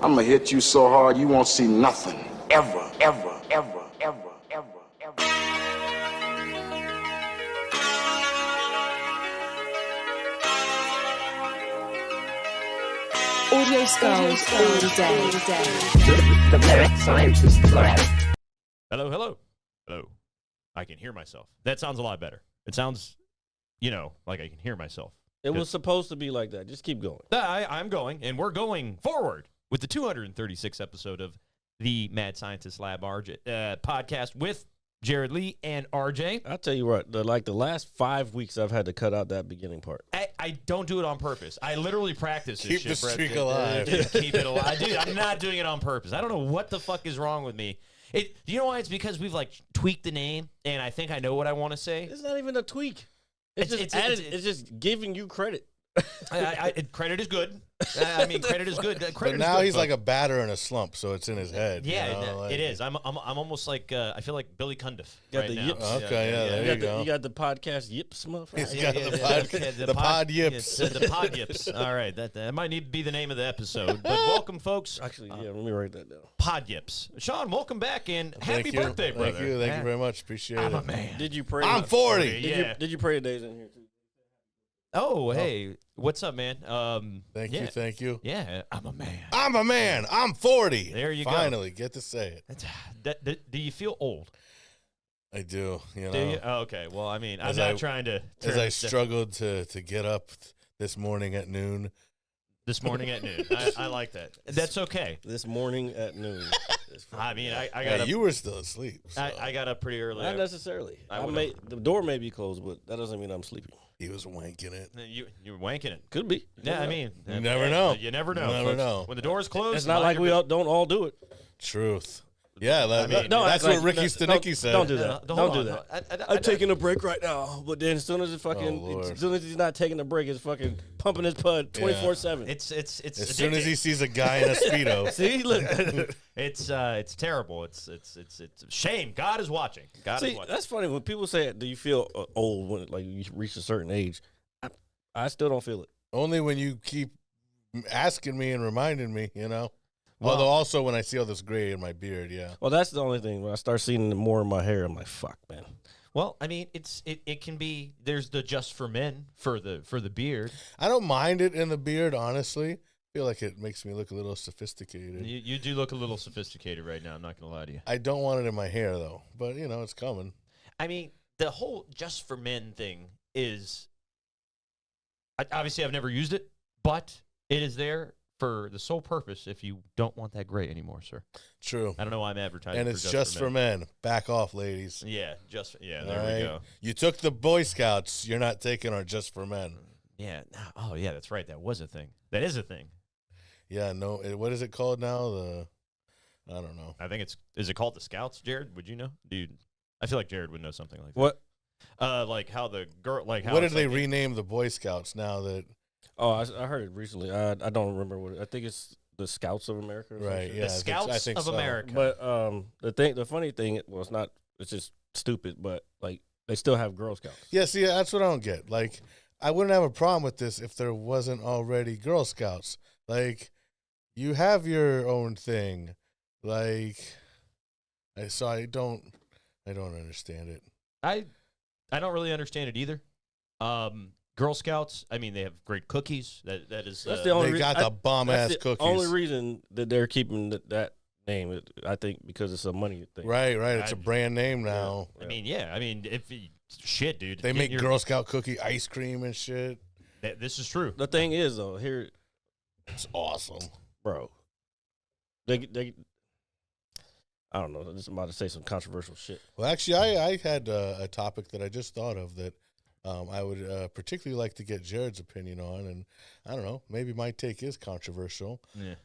I'm gonna hit you so hard you won't see nothing. Ever, ever, ever, ever, ever, ever. Audio skulls all day. The lyric scientist lab. Hello. I can hear myself. That sounds a lot better. It sounds, like I can hear myself. It was supposed to be like that. Just keep going. I'm going, and we're going forward with the 236th episode of the Mad Scientist Lab podcast with Jared Leigh and RJ. I'll tell you what, the last 5 weeks I've had to cut out that beginning part. I don't do it on purpose. I literally practice this Keep shit. the streak alive. Keep it alive. Dude, I'm not doing it on purpose. I don't know what the fuck is wrong with me. Do you know why? It's because we've tweaked the name, and I think I know what I want to say. It's not even a tweak. It's just giving you credit. Credit is good. Credit is good. But now he's like a batter in a slump, so it's in his head. Yeah, it is. I'm almost like I feel like Billy Cundiff Got right the now. yips. Okay, there you go. You got the podcast yips, motherfucker. He's got the pod yips. The pod yips. All right, that might need to be the name of the episode. But welcome, folks. Actually, let me write that down. Pod yips. Shawn, welcome back and happy birthday, brother. Thank you very much. Appreciate it. I'm a man. Did you pray? I'm 40. Did you pray today's in here too? Oh, hey, what's up, man? Thank you. Yeah, I'm a man. I'm a man. I'm 40. There you go. Finally, get to say it. Do you feel old? I do. Do you? Oh, okay. Well, I'm As not trying to. As I struggled to get up this morning at noon. This morning at noon. I like that. That's okay. This morning at noon. I got Hey, you were still asleep. So. I got up pretty early. Not necessarily. The door may be closed, but that doesn't mean I'm sleeping. He was wanking it. You were wanking it. Could be. Yeah, you never know. You never know. You never know. When the door's closed, it's not like we don't all do it. Truth. Yeah, that's what Ricky Stanicki said. Don't do that. Don't do that. I'm taking a break right now, but then as soon as he's not taking a break, it's fucking pumping his pud 24/7. It's as soon as he sees a guy in a Speedo. See, look, it's terrible. It's a shame. God is watching. God is watching. That's funny when people say, "Do you feel old when you reach a certain age?" I still don't feel it. Only when you keep asking me and reminding me, Well, although also when I see all this gray in my beard, yeah. Well, that's the only thing. When I start seeing more in my hair, I'm like, fuck, man. Well, it can be. There's the just for men for the beard. I don't mind it in the beard, honestly. I feel like it makes me look a little sophisticated. You do look a little sophisticated right now. I'm not gonna lie to you. I don't want it in my hair though, but it's coming. The whole just for men thing is. Obviously, I've never used it, but it is there for the sole purpose if you don't want that gray anymore, sir. True. I don't know why I'm advertising. And it's just for men. Back off, ladies. Yeah, there we go. You took the Boy Scouts. You're not taking our just for men. Yeah. Oh, yeah, that's right. That was a thing. That is a thing. Yeah, no. What is it called now? I don't know. I think is it called the Scouts, Jared? Would you know? Dude, I feel like Jared would know something like that. What? Like how the girl, how. What did they rename the Boy Scouts now that? Oh, I heard it recently. I don't remember what. I think it's the Scouts of America. Right. Yeah. The Scouts I think of so. America. But the funny thing, well, it's not. It's just stupid. But they still have Girl Scouts. Yeah. See, that's what I don't get. I wouldn't have a problem with this if there wasn't already Girl Scouts. You have your own thing. So I don't understand it. I don't really understand it either. Girl Scouts, they have great cookies. That is. That's the only they got the bomb ass cookies. Only reason that they're keeping that name, I think, because it's a money thing. Right. It's a brand name now. Yeah. Shit, dude. They make Girl Scout cookie ice cream and shit. This is true. The thing is, though, here, it's awesome, bro. They I don't know. I'm just about to say some controversial shit. Well, actually, I had a topic that I just thought of that I would particularly like to get Jared's opinion on, and I don't know, maybe my take is controversial. Yeah.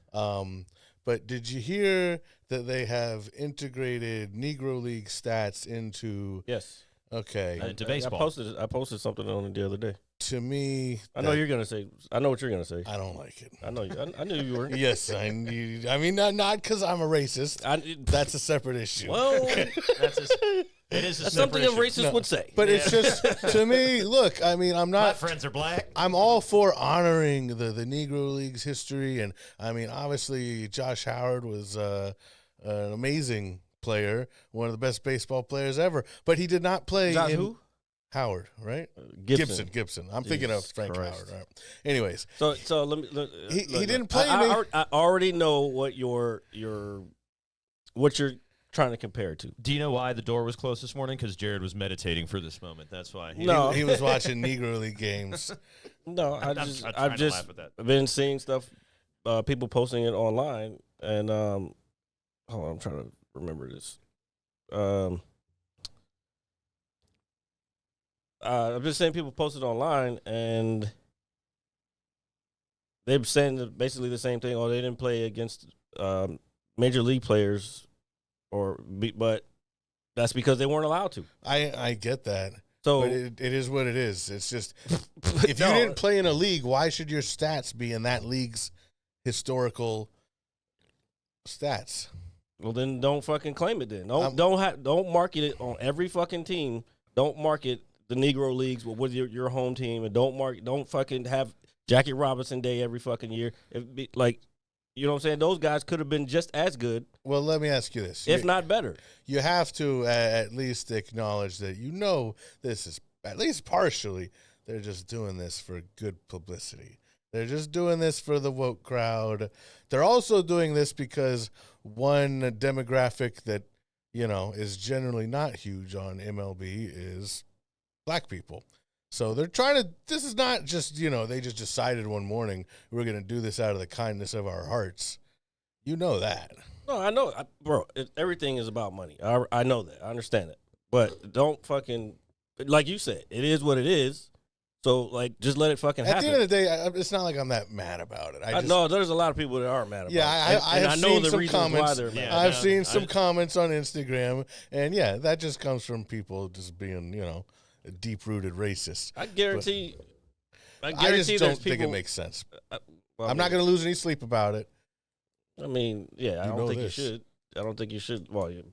But did you hear that they have integrated Negro League stats into? Yes. Okay. Into baseball. I posted something on it the other day. To me, I know you're gonna say. I know what you're gonna say. I don't like it. I know. I knew you were. Yes, I knew. Not because I'm a racist. That's a separate issue. Well, It is a That's something a separate racist would say. But it's just, to me, look, I mean, I'm My not. friends are black. I'm all for honoring the Negro League's history. And, I mean, obviously, Josh Howard was an amazing player, one of the best baseball players ever. But he did not play Josh in who? Howard, right? Gibson. Gibson. I'm thinking of Frank Christ. Howard. Right? Anyways, So let me. he didn't play. I already know what what you're trying to compare it to. Do you know why the door was closed this morning? Because Jared was meditating for this moment. That's why. He was watching Negro League games. No, I'm I've trying to just laugh at that. been seeing stuff, people posting it online, and hold on, I'm trying to remember this. I've been seeing people post it online, and they're saying basically the same thing. Oh, they didn't play against major league players, but that's because they weren't allowed to. I get that. So But it is what it is. It's just, if you didn't play in a league, why should your stats be in that league's historical stats? well, then don't fucking claim it. Then don't market it on every fucking team. Don't market the Negro Leagues with your home team, and don't fucking have Jackie Robinson Day every fucking year. You know what I'm saying? Those guys could have been just as good. Well, let me ask you this. If not better. You have to at least acknowledge that this is, at least partially, they're just doing this for good publicity. They're just doing this for the woke crowd. They're also doing this because one demographic that, is generally not huge on MLB is black people. So they're trying to, this is not just, they just decided one morning we're going to do this out of the kindness of our hearts. You know that. No, I know, bro. Everything is about money. I know that. I understand it. But don't fucking, like you said, it is what it is. So, just let it fucking happen. At the end of the day, it's not like I'm that mad about it. I know there's a lot of people that are mad about it. Yeah, I have know seen the some reasons comments. why they're mad. Yeah, I've seen some comments on Instagram, and yeah, that just comes from people just being, deep-rooted racists. I guarantee I just there's don't think people, it makes sense. well, I'm not going to lose any sleep about it. I mean, yeah, I don't think this. you should. I don't think you should. Well, yeah.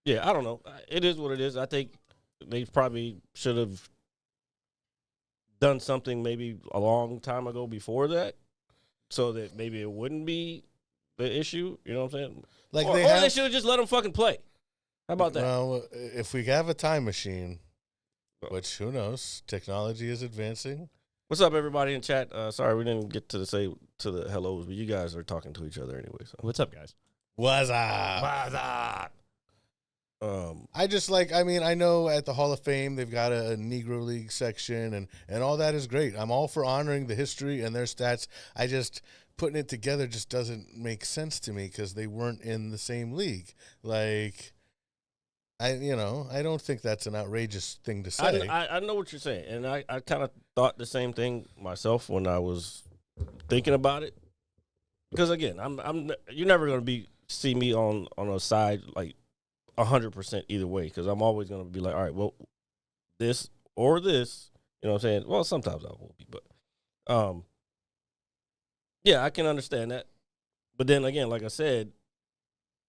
Yeah, I don't know. It is what it is. I think they probably should have done something maybe a long time ago before that, so that maybe it wouldn't be the issue. You know what I'm saying? Like Or they should have just let them fucking play. How about that? Well, if we have a time machine, which who knows, technology is advancing. What's up, everybody in chat? Sorry, we didn't get to the hellos, but you guys are talking to each other anyway. So. What's up, guys? What's up? What's up? I know at the Hall of Fame they've got a Negro League section, and all that is great. I'm all for honoring the history and their stats. I just putting it together just doesn't make sense to me because they weren't in the same league. I don't think that's an outrageous thing to say. I know what you're saying, and I kind of thought the same thing myself when I was thinking about it. Because again, you're never going to see me on a side 100% either way, because I'm always going to be like, all right, well, this or this, you know what I'm saying? Well, sometimes I will be, but yeah, I can understand that. But then again, like I said,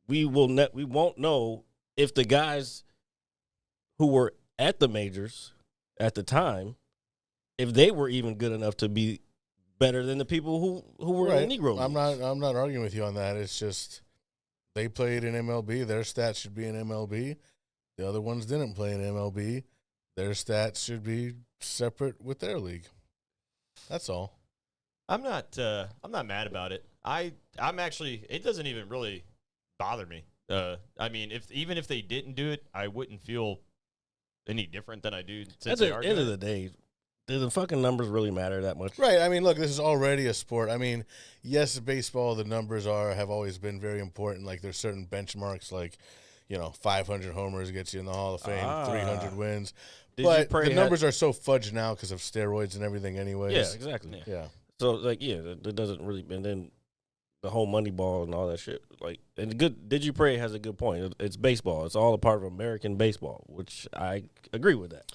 we won't know if the guys who were at the majors at the time, if they were even good enough to be better than the people who were in the Negro League. I'm not arguing with you on that. It's just they played in MLB. Their stats should be in MLB. The other ones didn't play in MLB. Their stats should be separate with their league. That's all. I'm not mad about it. I'm actually, it doesn't even really bother me. I mean, even if they didn't do it, I wouldn't feel any different than I do since they are At the end of the day, do the fucking numbers really matter that much? Right. I mean, look, this is already a sport. I mean, yes, baseball, the numbers have always been very important. Like, there's certain benchmarks, 500 homers gets you in the Hall of Fame, 300 wins. But the numbers are so fudged now because of steroids and everything anyways. Yeah, exactly. Yeah. So, that doesn't really, and then the whole Moneyball and all that shit. Did You Pray has a good point. It's baseball. It's all a part of American baseball, which I agree with that.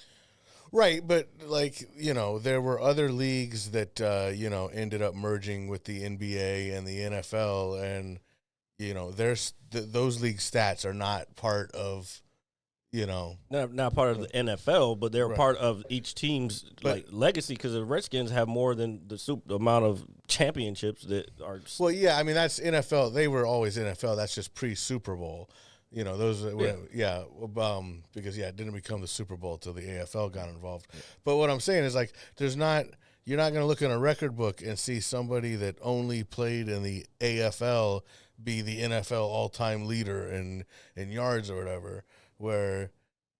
Right, but there were other leagues that ended up merging with the NBA and the NFL, and there's those league stats are not part of, not part of the NFL, but they're Right. part of each team's legacy because the Redskins have more than the amount of championships that are. Well, yeah, I mean that's NFL. They were always NFL. That's just pre-Super Bowl. Those because it didn't become the Super Bowl till the AFL got involved. But what I'm saying is like you're not going to look in a record book and see somebody that only played in the AFL be the NFL all-time leader in yards or whatever. Where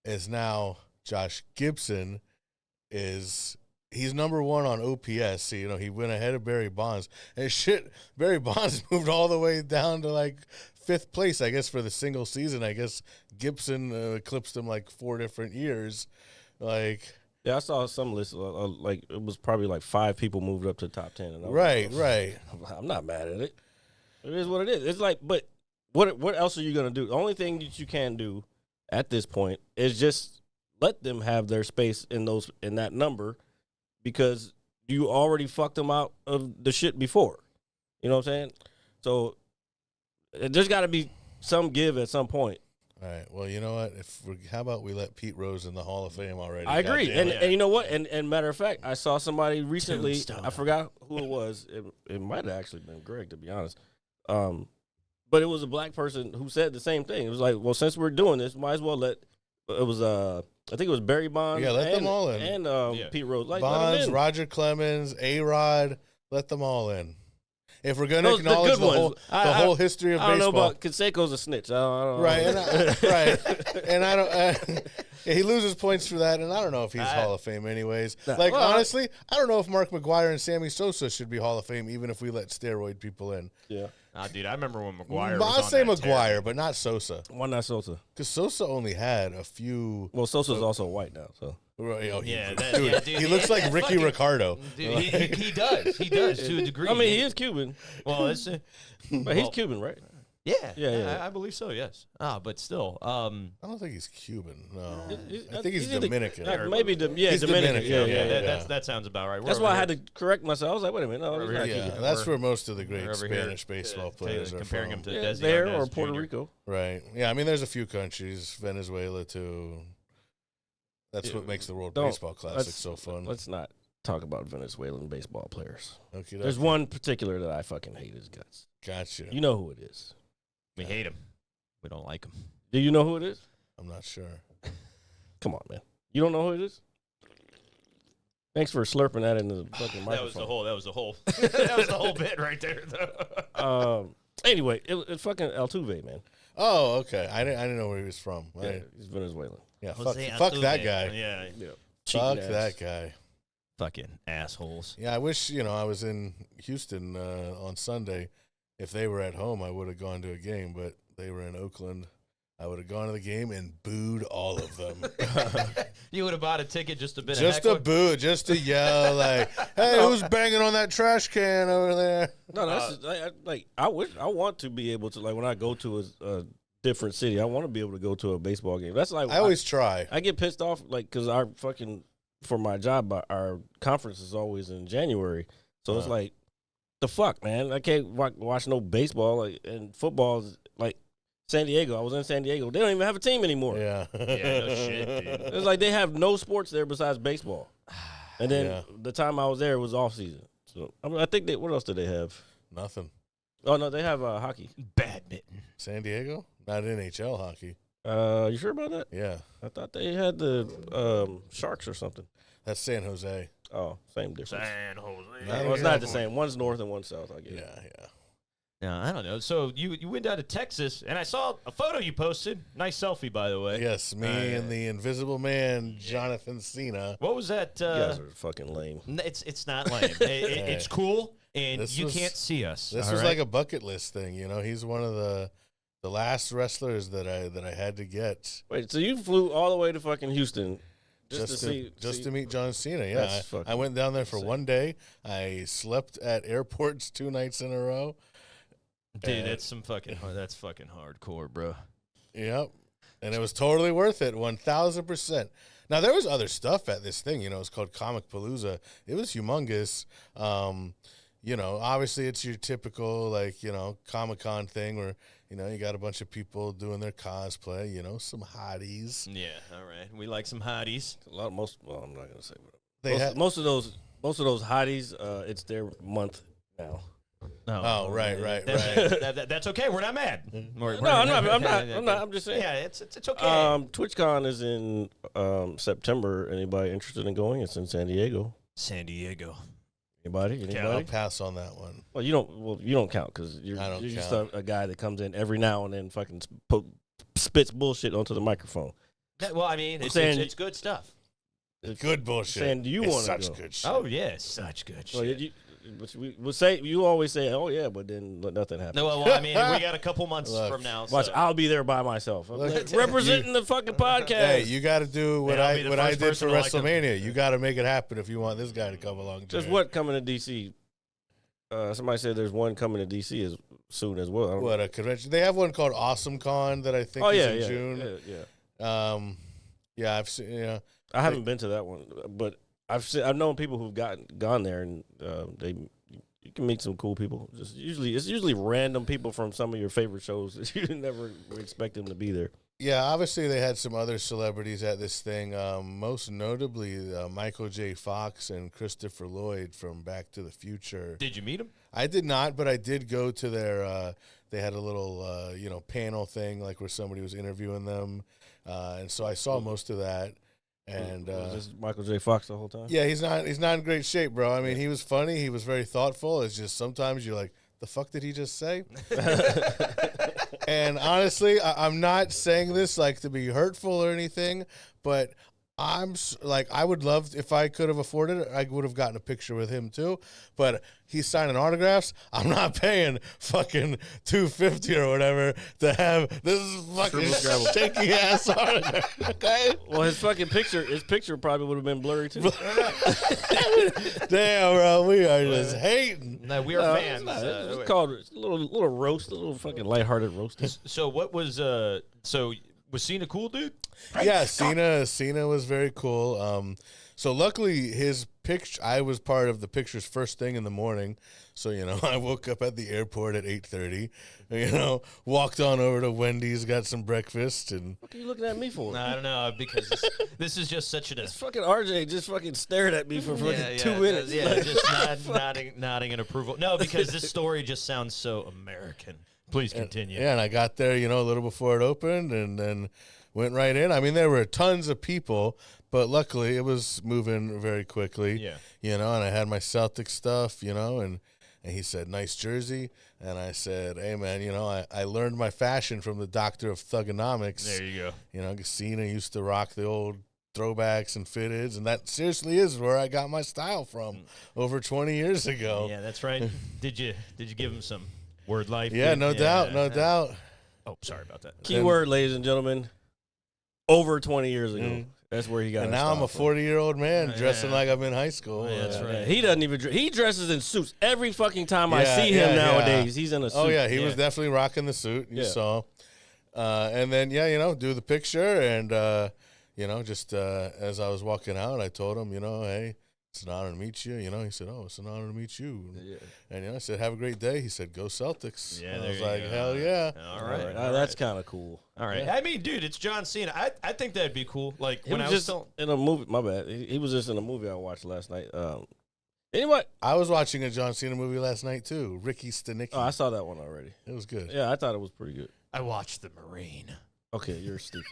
is now Josh Gibson he's number 1 on OPS. So, he went ahead of Barry Bonds. And Barry Bonds moved all the way down to like 5th place, I guess, for the single season. I guess Gibson eclipsed him like 4 different years. Like, yeah, I saw some list like it was probably like 5 people moved up to the top 10. And right. I'm not mad at it. It is what it is. It's like, but what else are you gonna do? The only thing that you can do at this point is just let them have their space in that number because you already fucked them out of the shit before. You know what I'm saying? So there's got to be some give at some point. All right. Well, you know what? How about we let Pete Rose in the Hall of Fame already? I agree. Goddamn. And you know what? And matter of fact, I saw somebody recently. Tombstone. I forgot who it was. It might have actually been Greg, to be honest. But it was a black person who said the same thing. It was like, well, since we're doing this, might as well let. It was I think it was Barry Bonds. Yeah, let them all in. And Pete Rose. Like, let Bonds, them in. Roger Clemens, A-Rod, let them all in. If we're going to Those- the acknowledge good ones. the whole history of I don't baseball. know about Canseco's a snitch. I don't know. Right, and I don't. He loses points for that, and I don't know if he's Hall of Fame anyways. Well, honestly, I don't know if Mark McGwire and Sammy Sosa should be Hall of Fame, even if we let steroid people in. Yeah. Dude, I remember when McGuire was I'll on say that McGwire, tear. but not Sosa, Why not Sosa? because Sosa only had a few. Well, Sosa's also white now, so. Dude, Dude, he looks like Ricky fucking- Ricardo. Dude, he does. He does to a degree. I mean, he is Cuban, Well, it's but he's Cuban, right? yeah. I believe so. Yes. But still, I don't think he's Cuban. No, He's- I think he's he's either- Dominican. Maybe He's Dominican. Dominican, Yeah. that sounds about right. That's why I had to correct myself. I was like, wait a minute, no, We're he's over not here. Yeah, Cuban. that's where most of the great over here, Spanish baseball players are comparing from. him to Yeah, Desi there Arnaz or Puerto Jr. Rico. Right. Yeah, I mean, there's a few countries, Venezuela too. That's what makes the World Baseball Classic so fun. Let's not talk about Venezuelan baseball players. Okay, There's one particular that I fucking hate his guts. Gotcha. You know who it is. We hate him. We don't like him. Do you know who it is? I'm not sure. Come on, man. You don't know who it is? Thanks for slurping that into the fucking microphone. That was the whole. That was the whole bit right there. Though. Anyway, it's fucking Altuve, man. Oh, okay. I didn't know where he was from. Yeah, he's Venezuelan. Yeah, Jose fuck that Altuve. guy. Yeah. Fuck Cheating that ass. guy. Fucking assholes. Yeah, I wish, I was in Houston on Sunday. If they were at home, I would have gone to a game, but they were in Oakland. I would have gone to the game and booed all of them. You would have bought a ticket just a bit. Just to boo, just to yell like, "Hey, who's banging on that trash can over there?" No, that's I want to be able to, like, when I go to a different city, I want to be able to go to a baseball game. That's like I always try. I get pissed off, like, because our fucking, for my job, our conference is always in January. So it's like, the fuck, man? I can't watch no baseball. Like, and football is like San Diego. I was in San Diego. They don't even have a team anymore. Yeah. Yeah, no shit, dude. It's like they have no sports there besides baseball. And then Yeah. the time I was there was off season. So I think what else did they have? Nothing. Oh, no, they have hockey. Badminton. San Diego? Not NHL hockey. You sure about that? Yeah. I thought they had the Sharks or something. That's San Jose. Oh, same difference. San Jose. Well, it's not the same. One's north and one's south, I guess. Yeah. No, I don't know. So you went down to Texas, and I saw a photo you posted. Nice selfie, by the way. Yes, me and the Invisible Man, Jonathan Cena. What was that? You guys are fucking lame. It's not lame. It's cool, and This you was- can't see us. This all was right? like a bucket list thing, He's one of the last wrestlers that I had to get Wait, so you flew all the way to fucking Houston just to meet John Cena. Yeah, That's fucking I went down there for one day. I slept at airports 2 nights in a row. Dude, that's fucking hardcore, bro. Yep, and it was totally worth it, 1,000%. Now there was other stuff at this thing. It was called Comic Palooza. It was humongous. obviously it's your typical, like, Comic-Con thing where, you got a bunch of people doing their cosplay, some hotties. Yeah, all right. We like some hotties. I'm not gonna say. Most of those hotties, it's their month now. Oh, right. That's okay. We're not mad. I'm not. I'm just saying. Yeah, it's okay. TwitchCon is in September. Anybody interested in going? It's in San Diego. San Diego. Anybody? I'll pass on that one. Well, you don't count because you're just a guy that comes in every now and then, fucking spits bullshit onto the microphone. Well, I mean, it's good stuff. It's good bullshit. Saying, do you want to go? Such good shit. Oh yeah, such good shit. You always say, oh yeah, but then nothing happens. No, well, I mean, we got a couple months from now. Watch, so. I'll be there by myself, representing the fucking podcast. Hey, you got to do what I did for WrestleMania. Like you got to make it happen if you want this guy to come along. There's what coming to DC? Somebody said there's one coming to DC as soon as well. What, a convention? They have one called Awesome Con that I think is in June. Yeah. I've seen. I haven't been to that one, but I've known people who've gone there, and you can meet some cool people. It's usually random people from some of your favorite shows that you never would expect them to be there. Yeah, obviously they had some other celebrities at this thing. Most notably, Michael J. Fox and Christopher Lloyd from Back to the Future. Did you meet them? I did not, but I did go to their. They had a little panel thing, like where somebody was interviewing them, and so I saw most of that. And was this Michael J. Fox the whole time? Yeah, he's not in great shape, bro. I mean, he was funny. He was very thoughtful. It's just sometimes you're like, the fuck did he just say? And honestly, I'm not saying this like to be hurtful or anything, but I would love, if I could have afforded it, I would have gotten a picture with him too. But he's signing autographs. I'm not paying fucking $250 or whatever to have this fucking shaky ass autograph. Okay. Well, his picture probably would have been blurry too. Damn, bro, we are just hating. No, we are fans. It's called a little roast, a little fucking lighthearted roast. So what was was Cena cool, dude? Yeah, Cena was very cool. So luckily his picture, I was part of the pictures first thing in the morning. So, I woke up at the airport at 8:30, walked on over to Wendy's, got some breakfast. And what are you looking at me for? No, I don't know, because this is just such This fucking RJ just fucking stared at me for fucking 2 minutes. Yeah, just nodding in approval. No, because this story just sounds so American. Please continue. And I got there, a little before it opened, and then went right in. I mean, there were tons of people, but luckily it was moving very quickly. Yeah. And I had my Celtic stuff, and he said, nice jersey. And I said, hey, man, I learned my fashion from the doctor of thugonomics. There you go. Cena used to rock the old throwbacks and fitteds, and that seriously is where I got my style from over 20 years ago. Yeah, that's right. Did you give him some word life? Yeah, no doubt. Oh, sorry about that. Keyword, ladies and gentlemen, over 20 years ago. Mm-hmm. That's where he got. And now I'm a 40-year-old man dressing like I'm in high school. Yeah, that's right. He doesn't even. He dresses in suits every fucking time I see him nowadays. He's in a suit. Oh yeah, he was definitely rocking the suit. You saw. And then do the picture, and just as I was walking out, I told him, hey, it's an honor to meet you. He said, oh, it's an honor to meet you. Yeah. And I said, have a great day. He said, go Celtics. Yeah, I was like, hell yeah. All right. That's kind of cool. All right. Yeah. I mean, dude, it's John Cena. I think that'd be cool. Like, when I was still in a movie. My bad. He was just in a movie I watched last night. Anyway, I was watching a John Cena movie last night too. Ricky Stenicki. Oh, I saw that one already. It was good. Yeah, I thought it was pretty good. I watched The Marine. Okay, you're stupid.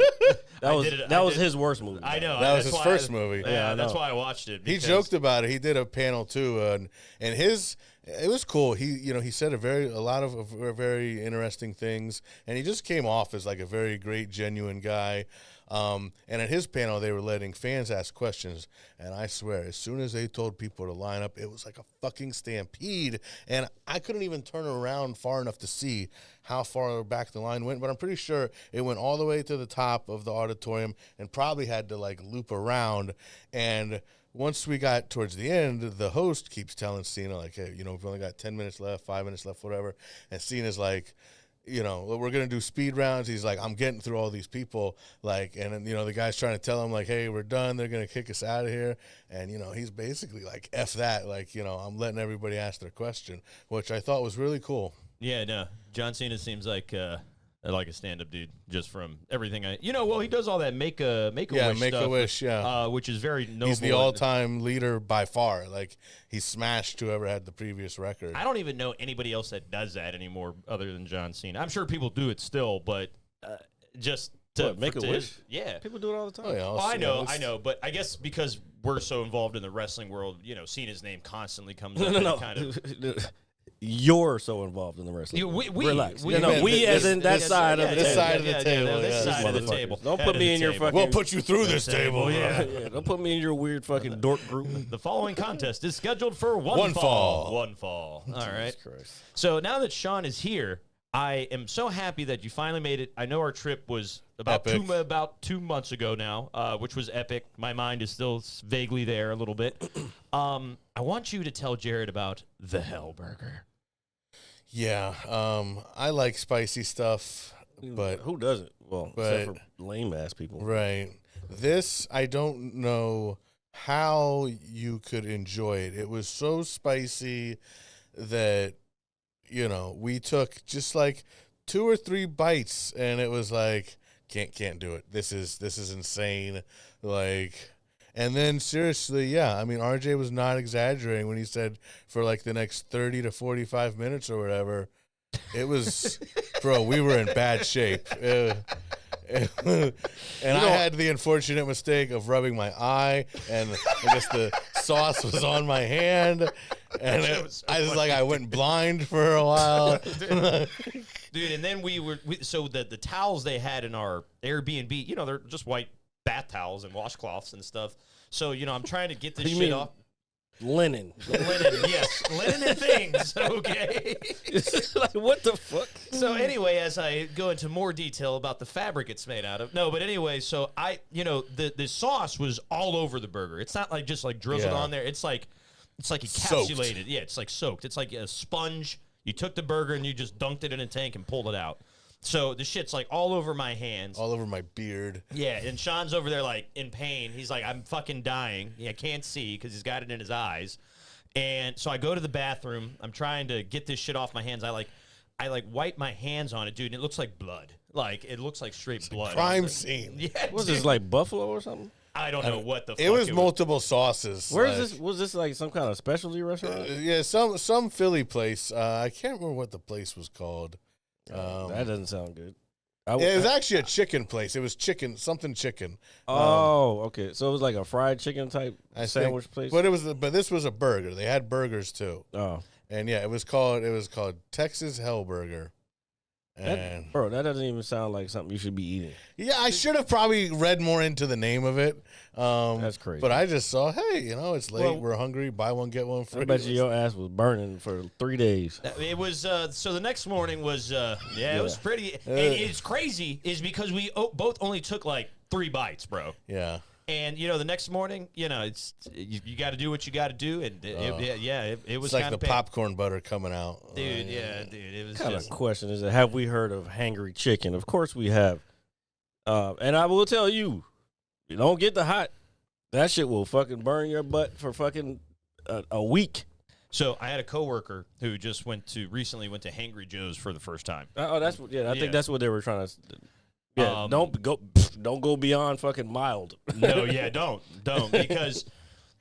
That was his worst movie. I know. That was his first movie. Yeah, that's why I watched it. He joked about it. He did a panel too, and it was cool. He said a lot of very interesting things, and he just came off as like a very great, genuine guy. And at his panel, they were letting fans ask questions, and I swear, as soon as they told people to line up, it was like a fucking stampede, and I couldn't even turn around far enough to see how far back the line went, but I'm pretty sure it went all the way to the top of the auditorium and probably had to like loop around. And once we got towards the end, the host keeps telling Cena, like, hey, we've only got 10 minutes left, 5 minutes left, whatever, and Cena's like, you know, we're going to do speed rounds. He's like, I'm getting through all these people. Like, and then, you know, the guy's trying to tell him, like, hey, we're done. They're going to kick us out of here. And, you know, he's basically like, F that. Like, you know, I'm letting everybody ask their question, which I thought was really cool. Yeah, no. John Cena seems like a stand-up dude, just from everything he does all that make a wish stuff, which is very noble. He's the all-time leader by far. Like, he smashed whoever had the previous record. I don't even know anybody else that does that anymore other than John Cena. I'm sure people do it still, but just to make a wish. Yeah, People do it all the time. Oh, yeah, well, I know, but I guess because we're so involved in the wrestling world, you know, Cena's name constantly comes up. No. Kind of. You're so involved in the wrestling. We relax. We as in that side of the this table. side of the table. This Yeah, side of the table. Don't put me in your fucking. We'll put you through this table. Yeah. Don't put me in your weird fucking dork group. The following contest is scheduled for one fall. One fall. All right. So now that Shawn is here, I am so happy that you finally made it. I know our trip was about 2 months ago now, which was epic. My mind is still vaguely there a little bit. I want you to tell Jared about the Hellburger. Yeah, I like spicy stuff, but who doesn't? Well, except for lame ass people. Right. This, I don't know how you could enjoy it. It was so spicy that, you know, we took just like 2 or 3 bites, and it was like, can't do it. This is insane. Like. And then, seriously, yeah, I mean, RJ was not exaggerating when he said for, like, the next 30 to 45 minutes or whatever, it was, bro, we were in bad shape. And I had the unfortunate mistake of rubbing my eye, and I guess the sauce was on my hand, and I went blind for a while. Dude, and then so the towels they had in our Airbnb, you know, they're just white bath towels and washcloths and stuff. So, you know, I'm trying to get this shit off. Linen. Linen, yes. Linen and things, okay? Like, what the fuck? So, anyway, as I go into more detail about the fabric it's made out of. No, but anyway, so the sauce was all over the burger. It's not like just like drizzled on there. It's like encapsulated. Soaked. Yeah, it's like soaked. It's like a sponge. You took the burger and you just dunked it in a tank and pulled it out. So the shit's like all over my hands. All over my beard. Yeah, and Shawn's over there like in pain. He's like, I'm fucking dying. I can't see because he's got it in his eyes. And so I go to the bathroom. I'm trying to get this shit off my hands. I wipe my hands on it, dude, and it looks like blood. Like, it looks like straight blood. Crime scene. Yeah, was this like buffalo or something? I don't know what the fuck it was. Multiple sauces. Where is this? Was this like some kind of specialty restaurant? Yeah, some Philly place. I can't remember what the place was called. That doesn't sound good. It was actually a chicken place. It was chicken. Oh, okay. So it was like a fried chicken type sandwich place. But this was a burger. They had burgers too. Oh, and yeah, it was called Texas Hellburger. That doesn't even sound like something you should be eating. Yeah, I should have probably read more into the name of it. That's crazy. But I just saw, hey, you know, it's late. We're hungry. Buy one, get one free. I bet your ass was burning for 3 days. It was, so the next morning was, it was pretty. It's crazy is because we both only took like 3 bites, bro. Yeah. And, you know, the next morning, you know, it's you got to do what you got to do. And, it was like the popcorn butter coming out. Dude, dude. It was kind of question is, have we heard of hangry chicken? Of course we have. And I will tell you, you don't get the hot. That shit will fucking burn your butt for fucking a week. So I had a coworker who just recently went to Hangry Joe's for the first time. Oh, that's what. Yeah, I think that's what they were trying to. Yeah, don't go beyond fucking mild. No, yeah, don't because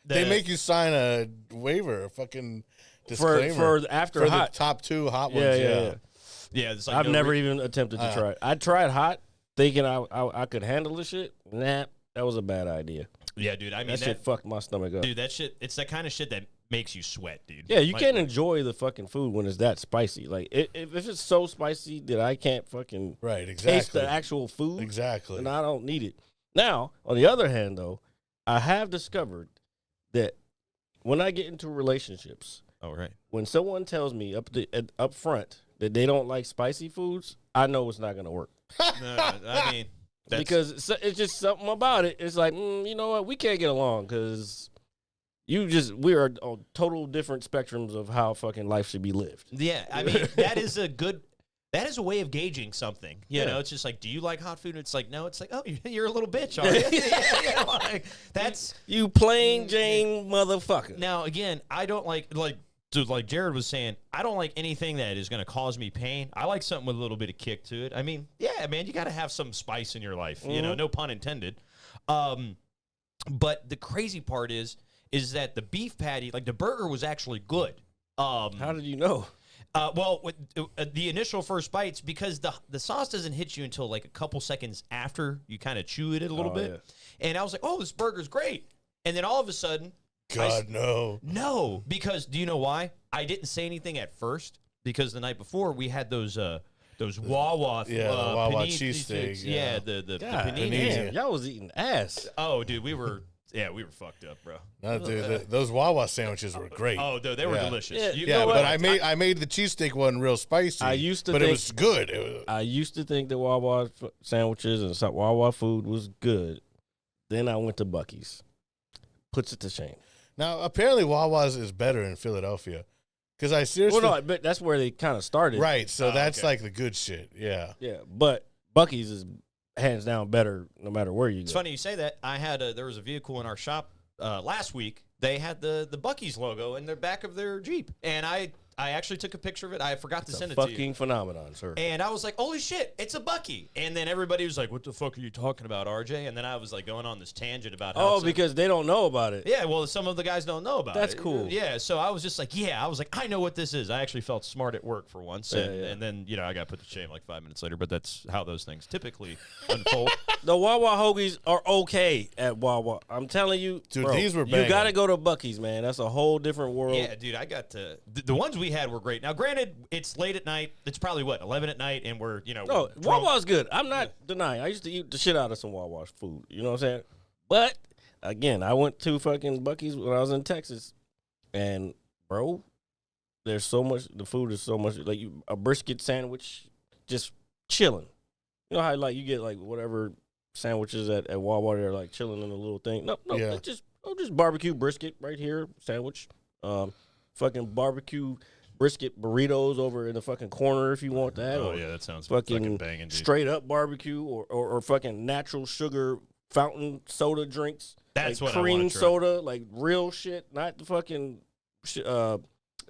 they make you sign a waiver, a fucking disclaimer for after for hot. The top 2 hot ones. Yeah. It's like I've never even attempted to try it. I tried hot, thinking I could handle the shit. Nah, that was a bad idea. Yeah, dude. I mean, that shit fucked my stomach up. Dude, that shit. It's that kind of shit that makes you sweat, dude. Yeah, you can't enjoy the fucking food when it's that spicy. Like, if it's so spicy that I can't fucking taste the actual food, then I don't need it. Now, on the other hand, though, I have discovered that when I get into relationships, when someone tells me up front that they don't like spicy foods, I know it's not going to work. No, I mean, because it's just something about it. It's like, you know what, we can't get along because we are on total different spectrums of how fucking life should be lived. Yeah, I mean, that is a good. that is a way of gauging something. You Yeah. know, it's just like, do you like hot food? It's like, no. It's like, oh, you're a little bitch, are you? Yeah, like, that's You plain Jane motherfucker. now again. I don't like Jared was saying. I don't like anything that is going to cause me pain. I like something with a little bit of kick to it. I mean, yeah, man, you got to have some spice in your life. You know, no pun intended. But the crazy part is that the beef patty, like the burger, was actually good. How did you know? Well, with the initial first bites, because the sauce doesn't hit you until like a couple seconds after you kind of chew it a little bit. Yeah. And I was like, oh, this burger's great. And then all of a sudden, God, no. no, because do you know why? I didn't say anything at first because the night before we had those Wawa Yeah, the Wawa panini cheesesteak, Yeah, yeah. the God, panini. damn, y'all was eating ass. Oh, dude, we were fucked up, bro. No, dude, those Wawa sandwiches were great. Oh, dude, they were Yeah. delicious. Yeah, You yeah, know but what? I made the cheesesteak one real spicy. I used to but it think- was good. It was, I used to think that Wawa sandwiches and some Wawa food was good. Then I went to Buc-ee's. Puts it to shame. now apparently Wawa's is better in Philadelphia, because I seriously Well, no, but that's where they kind of started. right. So Oh, that's okay. like the good shit. Yeah. Yeah, but Buc-ee's is hands down better no matter where you go. It's funny you say that. There was a vehicle in our shop last week. They had the Buc-ee's logo in the back of their Jeep, and I actually took a picture of it. I forgot to It's send a it to you. fucking phenomenon, sir. And I was like, holy shit, it's a Buc-ee. And then everybody was like, what the fuck are you talking about, RJ? And then I was like going on this tangent about how Oh, it's a- because they don't know about it. yeah, well, some of the guys don't know about it. That's cool. Yeah, so I was just like, I was like, I know what this is. I actually felt smart at work for once. And, Yeah. and then, I got put to shame like 5 minutes later, but that's how those things typically unfold. The Wawa hoagies are okay at Wawa. I'm telling you, Dude, bro, these were you banging. got to go to Buc-ee's, man. That's a whole different world. Yeah, dude, I got to the ones we had were great. Now, granted, it's late at night. It's probably 11 at night, and we're No, we're drunk. Wawa's good. I'm not denying. I used to eat the shit out of some Wawa food. You know what I'm saying? But again, I went to fucking Buc-ee's when I was in Texas, and bro, there's so much. The food is so much like a brisket sandwich, just chilling. You know how like you get like whatever sandwiches at Wawa, they're like chilling in a little thing. No, Yeah. it's just barbecue brisket right here, sandwich. Fucking barbecue brisket burritos over in the fucking corner if you want that. Oh or yeah, that sounds fucking banging, dude. straight up barbecue or fucking natural sugar fountain soda drinks. That's like what I cream wanna try. soda, like real shit, not the fucking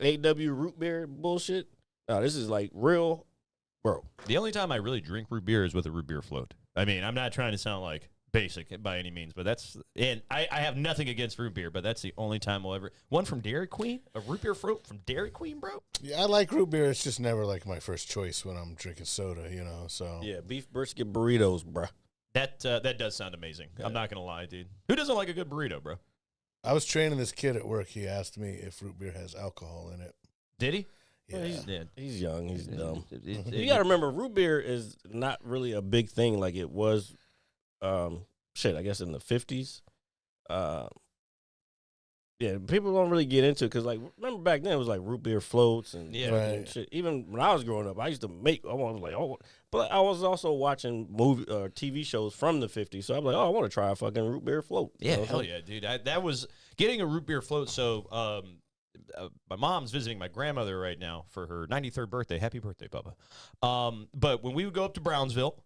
AW root beer bullshit. No, this is like real, bro. The only time I really drink root beer is with a root beer float. I mean, I'm not trying to sound like basic by any means, but I have nothing against root beer, but that's the only time we'll ever. One from Dairy Queen, a root beer float from Dairy Queen, bro. Yeah, I like root beer. It's just never like my first choice when I'm drinking soda, So Yeah, beef brisket burritos, bro. That does sound amazing. I'm not gonna lie, dude. Who doesn't like a good burrito, bro? I was training this kid at work. He asked me if root beer has alcohol in it. Did he? Yeah. He's young, he's dumb. You You got to remember, root beer is not really a big thing like it was. I guess in the 50s. Yeah, people don't really get into it because, like, remember back then it was like root beer floats and Yeah. fucking Right. shit. Even when I was growing up, I used to make. I was like, oh, but I was also watching movie TV shows from the 50s, so I'm like, oh, I want to try a fucking root beer float. You Yeah, know what I'm hell saying? yeah, dude. That was getting a root beer float. So, my mom's visiting my grandmother right now for her 93rd birthday. Happy birthday, Bubba. But when we would go up to Brownsville,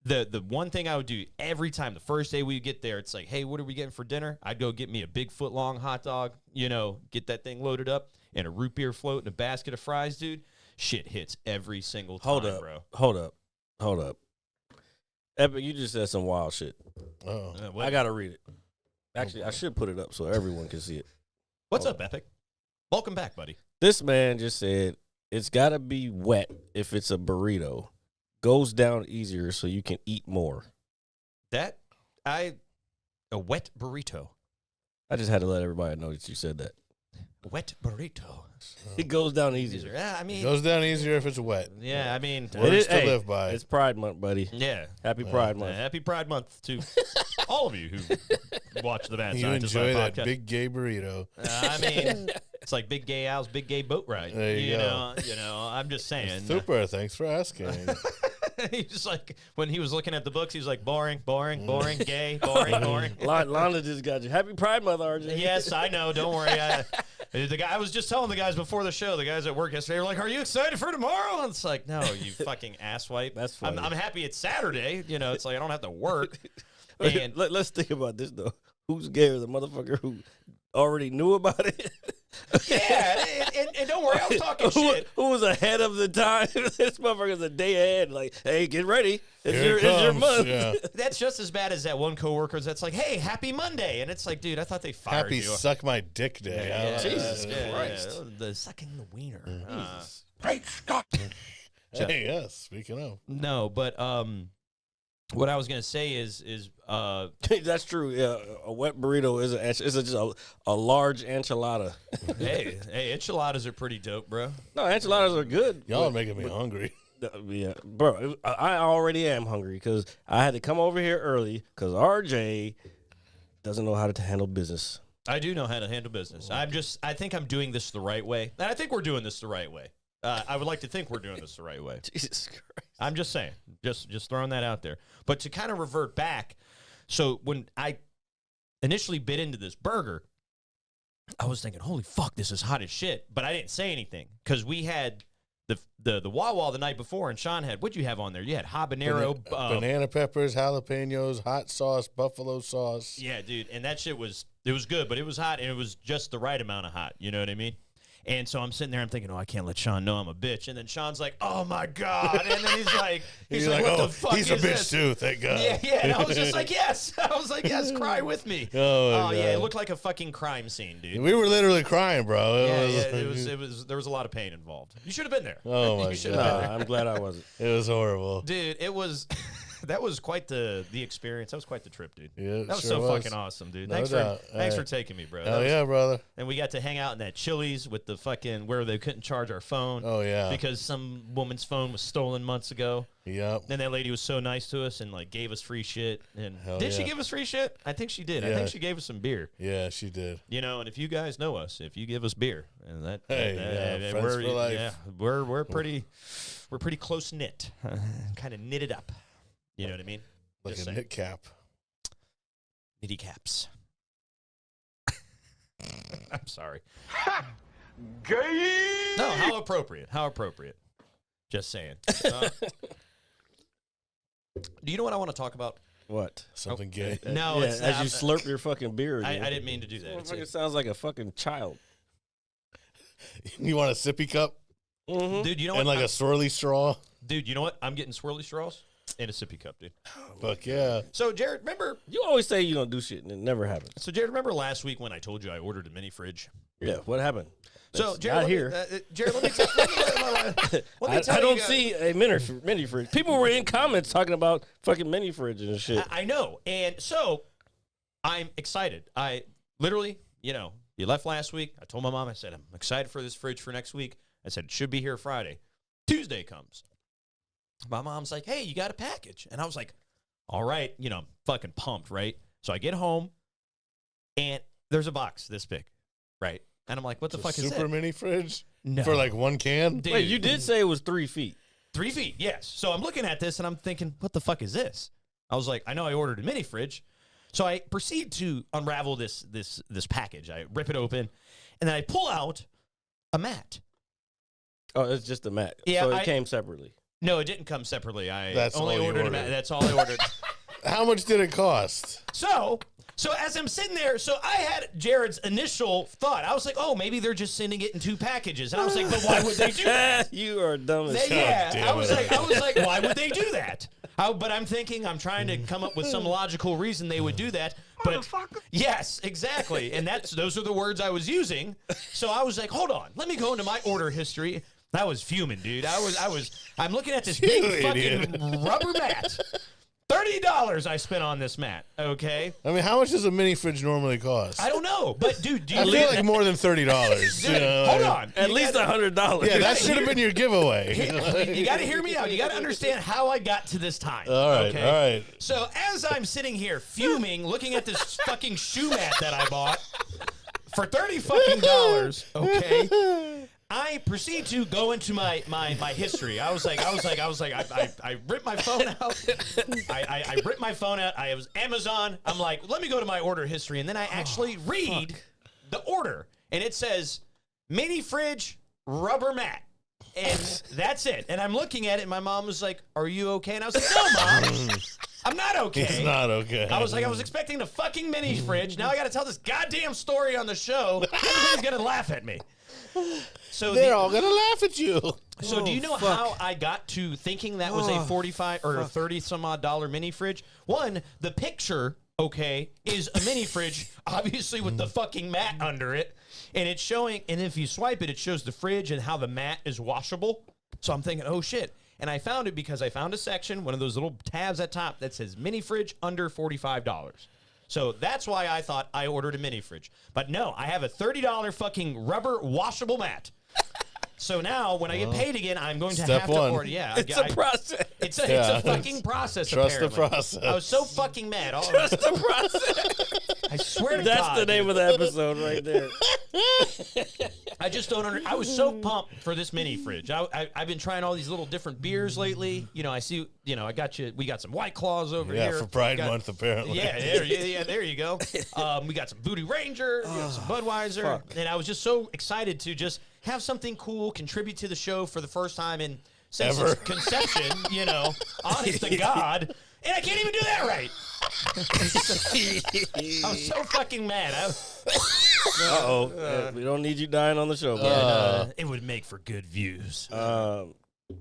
the one thing I would do every time, the first day we get there, it's like, hey, what are we getting for dinner? I'd go get me a big foot long hot dog, get that thing loaded up, and a root beer float and a basket of fries, dude. Shit hits every single time, Hold up. Epic, you just said some wild shit. Oh, I gotta read it. Actually, I should put it up so everyone can see it. What's up, Epic? Welcome back, buddy. This man just said it's gotta be wet if it's a burrito. Goes down easier so you can eat more. A wet burrito. I just had to let everybody know that you said that. Wet burrito. It goes down easier. Yeah, I it mean, goes down easier if it's wet. yeah, I mean, Words to live by. It's Pride Month, buddy. yeah. Happy Pride Month. Happy Pride Month to all of you who watch the Bad You Scientist enjoy Live that podcast. big gay burrito. I mean, it's like Big Gay Al's Big Gay Boat Ride. There you go. know. I'm just saying. Super. Thanks for asking. He's just like when he was looking at the books, he was like boring, gay, boring. Lana just got you. Happy Pride Month, RJ. Yes, I know. Don't worry. The guy I was just telling the guys before the show, the guys at work yesterday were like, "Are you excited for tomorrow?" And it's like, "No, you fucking asswipe." That's funny. I'm happy it's Saturday. You know, it's like I don't have to work. And Let's think about this though. Who's scared? The motherfucker who already knew about it? yeah, and don't worry, I was talking shit. Who was ahead of the time? This motherfucker's a day ahead. Like, hey, get ready. It's Here it your comes, month. yeah. That's just as bad as that one coworker that's like, "Hey, happy Monday," and it's like, dude, I thought they fired Happy you. suck my dick day. Yeah, Jesus yeah, Christ. yeah. The sucking the wiener. Great Scott! Hey, yes. Speaking of, No, but what I was gonna say is That's true. Yeah, a wet burrito is just a large enchilada. hey, enchiladas are pretty dope, bro. No, enchiladas are good. y'all are making me hungry. Yeah, bro. I already am hungry because I had to come over here early because RJ doesn't know how to handle business. I do know how to handle business. I think I'm doing this the right way, and I think we're doing this the right way. I would like to think we're doing this the right way. Jesus Christ. I'm just saying, just throwing that out there. But to kind of revert back, so when I initially bit into this burger, I was thinking, holy fuck, this is hot as shit. But I didn't say anything because we had the Wawa the night before, and Shawn had, what'd you have on there? You had habanero. Banana peppers, jalapenos, hot sauce, buffalo sauce. Yeah, dude. And that shit it was good, but it was hot, and it was just the right amount of hot. You know what I mean? And so I'm sitting there, I'm thinking, oh, I can't let Shawn know I'm a bitch. And then Shawn's like, oh my God. And then he's like, what the fuck he's is a bitch this? too, thank God. Yeah. And I was just like, yes. I was like, yes, cry with me. Oh, Yeah, it God. looked like a fucking crime scene, dude. We were literally crying, bro. It was there was a lot of pain involved. You should have been there. Oh, my You should God. have Nah, been there. I'm glad I wasn't. It was horrible. Dude, it was that was quite the experience. That was quite the trip, dude. Yeah, that was sure so was. fucking awesome, dude. No Thanks doubt. for taking me, bro. That Oh, was- yeah, brother. And we got to hang out in that Chili's with the fucking where they couldn't charge our phone. Oh, yeah. Because some woman's phone was stolen months ago. Yep. And that lady was so nice to us and like gave us free shit. And Hell did she yeah. give us free shit? I think she did. I Yeah. think she gave us some beer. Yeah, she did. You know, and if you guys know us, if you give us beer, and Hey, friends for life. Yeah, we're pretty close knit, kind of knitted up. You know what I mean? Like Just a saying. knit cap. Nitty caps. I'm sorry. Gay! No, how appropriate. How appropriate. Just saying. Do you know what I want to talk about? What? Something gay. No, Yeah, it's as not. you slurp your fucking beer. I dude. didn't mean to do that. It's Motherfucker sounds like a fucking child. You want a sippy cup dude, you know and what? like a swirly straw? Dude, you know what? I'm getting swirly straws and a sippy cup, dude. Fuck yeah. So, Jared, remember? You always say you don't do shit and it never happens. So, Jared, remember last week when I told you I ordered a mini fridge? Yeah, what happened? So, That's Jared, not let me- here. Jared, let me tell I you don't guys- see a mini fridge. People were in comments talking about fucking mini fridge and shit. I know. And so I'm excited. I literally, you left last week. I told my mom, I said, I'm excited for this fridge for next week. I said, it should be here Friday. Tuesday comes. My mom's like, hey, you got a package. And I was like, all right, I'm fucking pumped, right? So I get home and there's a box this big, right? And I'm like, what the fuck is Super that? mini fridge? No. For like one can? Dude, Wait, you did say it was 3 feet. 3 feet, yes. So I'm looking at this and I'm thinking, what the fuck is this? I was like, I know I ordered a mini fridge. So I proceed to unravel this package. I rip it open and then I pull out a mat. Oh, it's just a mat. Yeah, so it came separately. No, it didn't come separately. I That's only all you ordered a ordered. mat. That's all I ordered. How much did it cost? So as I'm sitting there, so I had Jared's initial thought. I was like, oh, maybe they're just sending it in 2 packages. And I was like, but why would they do that? You are dumb as shit. Yeah, damn I was it. like, why would they do that? But I'm thinking, I'm trying to come up with some logical reason they would do that. But yes, exactly, and those are the words I was using. So I was like, hold on, let me go into my order history. I was fuming, dude. I'm looking at this big You fucking idiot. rubber mat. $30 I spent on this mat. Okay, I mean, how much does a mini fridge normally cost? I don't know, but dude, do you I feel like more than $30. Dude, hold on. At You least gotta- $100. Yeah, that should have been your giveaway. You got to hear me out. You got to understand how I got to this time. All right, okay? all right. So as I'm sitting here fuming, looking at this fucking shoe mat that I bought for $30 fucking dollars, okay, I proceed to go into my history. I ripped my phone out. I ripped my phone out. I was Amazon. I'm like, let me go to my order history, and then I actually read the order. and it says mini fridge rubber mat. And that's it. And I'm looking at it, and my mom was like, "Are you okay?" And I was like, "No, Mom, I'm not okay." It's not okay. I was expecting a fucking mini fridge. Now I got to tell this goddamn story on the show. Everybody's gonna laugh at me. So They're all gonna laugh at you. So do you know how I got to thinking that was a 45 or 30 some odd dollar mini fridge? One, the picture, okay, is a mini fridge, obviously with the fucking mat under it. And it's showing, and if you swipe it, it shows the fridge and how the mat is washable. So I'm thinking, oh shit. And I found it because I found a section, one of those little tabs at top that says mini fridge under $45. So that's why I thought I ordered a mini fridge. But no, I have a $30 fucking rubber washable mat. So now, when I get paid again, I'm going to have to order. Yeah, It's a process. It's a fucking process. Trust the apparently. process. I was so fucking mad. Trust the process. I swear to That's God, the name of the episode right there. I just don't I was so pumped for this mini fridge. I've been trying all these little different beers lately. You know, I see. You know, I got you. We got some White Claws over here. Yeah, for Pride We got- Month, apparently. Yeah, there you go. We got some Booty Ranger, we got some Budweiser, and I was just so excited to just have something cool, contribute to the show for the first time in since Ever. its conception. You know, honest to God, and I can't even do that right. I was so fucking mad. We don't need you dying on the show, bro. It would make for good views.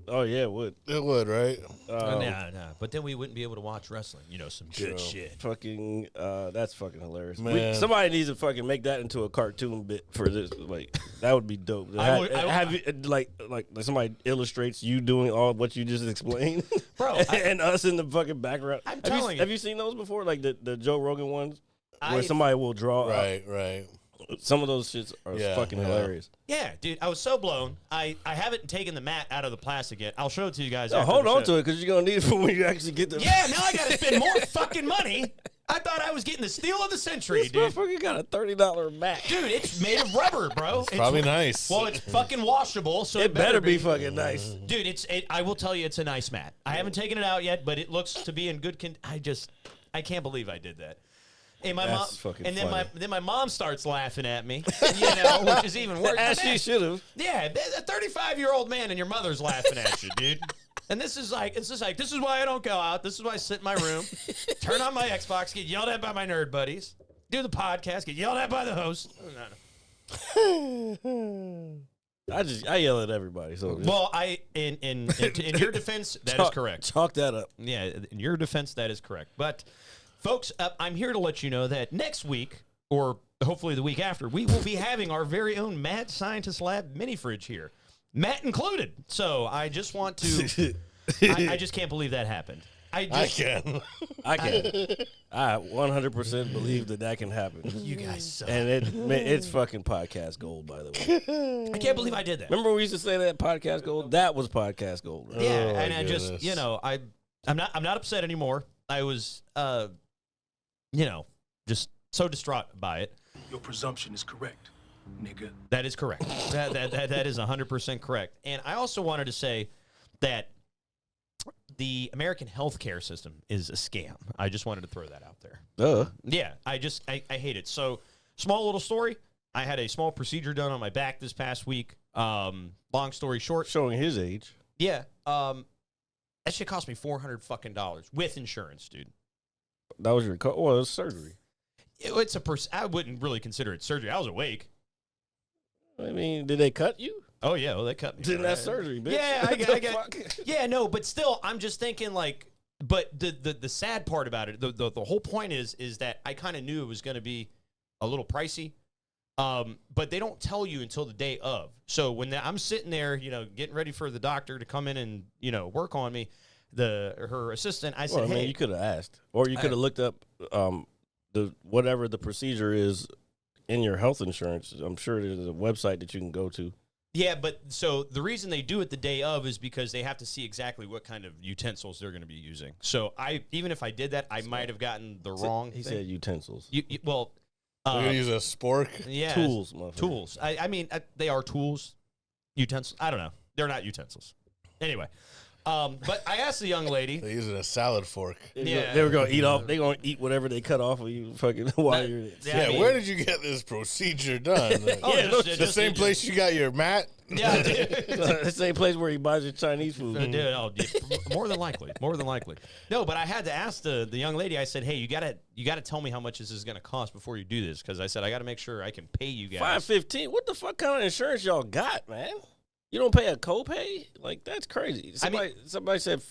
Oh yeah, it would. It would, right? No. But then we wouldn't be able to watch wrestling. You know, some good shit. Fucking, that's fucking hilarious. Man. Somebody needs to fucking make that into a cartoon bit for this. Like, that would be dope. Have you, like somebody illustrates you doing all what you just explained, Bro, and us in the fucking background. I'm telling you. Have you seen those before? Like the Joe Rogan ones, where I- somebody will draw. Right. Some of those shits are Yeah, fucking yeah. hilarious. Yeah, dude, I was so blown. I haven't taken the mat out of the plastic yet. I'll show it to you guys. No, after hold the on show. to it because you're gonna need it for when you actually get the. Yeah, now I got to spend more fucking money. I thought I was getting the steal of the century, This dude. motherfucker got a $30 mat. Dude, it's made of rubber, bro. It's Probably nice. Well, it's fucking washable, so It better be fucking nice. Dude, I will tell you, it's a nice mat. I haven't taken it out yet, but it looks to be in good I can't believe I did that. And my That's mom, fucking and then funny. my mom starts laughing at me, you know, which is even worse. As she should have. Yeah, a 35-year-old man and your mother's laughing at you, dude. And this is why I don't go out. This is why I sit in my room, turn on my Xbox, get yelled at by my nerd buddies, do the podcast, get yelled at by the host. I yell at everybody. So Well, in your defense, that is correct. Chalk that up. Yeah, in your defense, that is correct. But, folks, I'm here to let you know that next week, or hopefully the week after, we will be having our very own Mad Scientist Lab mini fridge here, Matt included. So I just want to, I just can't believe that happened. I can. I can. I 100% believe that can happen. You guys suck. And it's fucking podcast gold, by the way. I can't believe I did that. Remember we used to say that podcast gold? That was podcast gold. Right? Yeah, Oh, and I goodness. just, you know, I'm not upset anymore. I was, you know, just so distraught by it. Your presumption is correct, nigga. That is correct. That is 100% correct. And I also wanted to say that the American healthcare system is a scam. I just wanted to throw that out there. Yeah, I hate it. So, small little story. I had a small procedure done on my back this past week. Long story short, Showing his age. yeah, that shit cost me $400 fucking with insurance, dude. That was your it was surgery. It's I wouldn't really consider it surgery. I was awake. I mean, did they cut you? Oh yeah, well they cut me. Didn't that surgery, bitch? Yeah, What I the got. fuck? Yeah, no, but still, I'm just thinking like. But the sad part about it, the whole point is that I kind of knew it was going to be a little pricey, but they don't tell you until the day of. So when I'm sitting there, you know, getting ready for the doctor to come in and work on me, her assistant, I said, Well, I mean, hey, you could have asked, or you could have looked up the whatever the procedure is in your health insurance. I'm sure there's a website that you can go to. yeah, but so the reason they do it the day of is because they have to see exactly what kind of utensils they're going to be using. So even if I did that, I might have gotten the wrong. He thing. said utensils. Well. We're going to use a spork. Yeah, Tools, motherfucker. Tools. I mean, they are tools. Utensils. I don't know. They're not utensils. Anyway, But I asked the young lady. They're using a salad fork. Yeah. They were gonna eat off. They gonna eat whatever they cut off of you, fucking while you're. Yeah, I mean- where did you get this procedure done? Oh, Yeah, just- the same place you got your mat? Yeah, dude. the same place where he buys your Chinese food. Dude, oh, dude, more than likely. No, but I had to ask the young lady. I said, "Hey, you gotta tell me how much this is gonna cost before you do this," because I said I gotta make sure I can pay you guys. $5.15. What the fuck kind of insurance y'all got, man? You don't pay a copay? Like that's crazy. Somebody said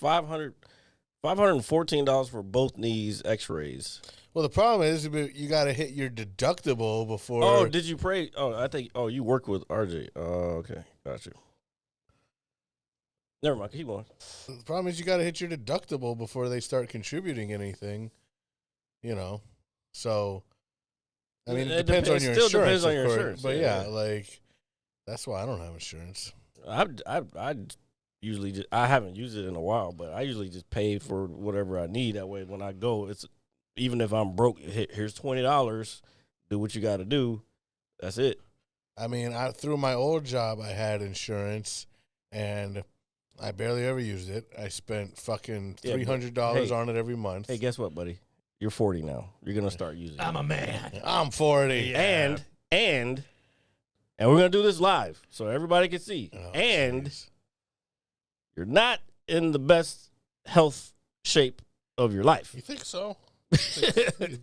$514 for both knees X-rays. Well, the problem is you got to hit your deductible before. Oh, did you pray? Oh, I think. Oh, you work with RJ. Oh, okay, got you. Never mind. Keep going. The problem is you got to hit your deductible before they start contributing anything. So I mean, it depends on your still insurance. depends on of your course, insurance, but yeah. like that's why I don't have insurance. I usually just, I haven't used it in a while, but I usually just pay for whatever I need. That way, when I go, it's even if I'm broke, here's $20. Do what you got to do. That's it. I mean, through my old job, I had insurance, and I barely ever used it. I spent fucking $300 on it every month. Hey, guess what, buddy? You're 40 now. You're gonna start using it. I'm a man. I'm 40. Yeah. And we're gonna do this live so everybody can see. Oh, and jeez. you're not in the best health shape of your life. You think so? You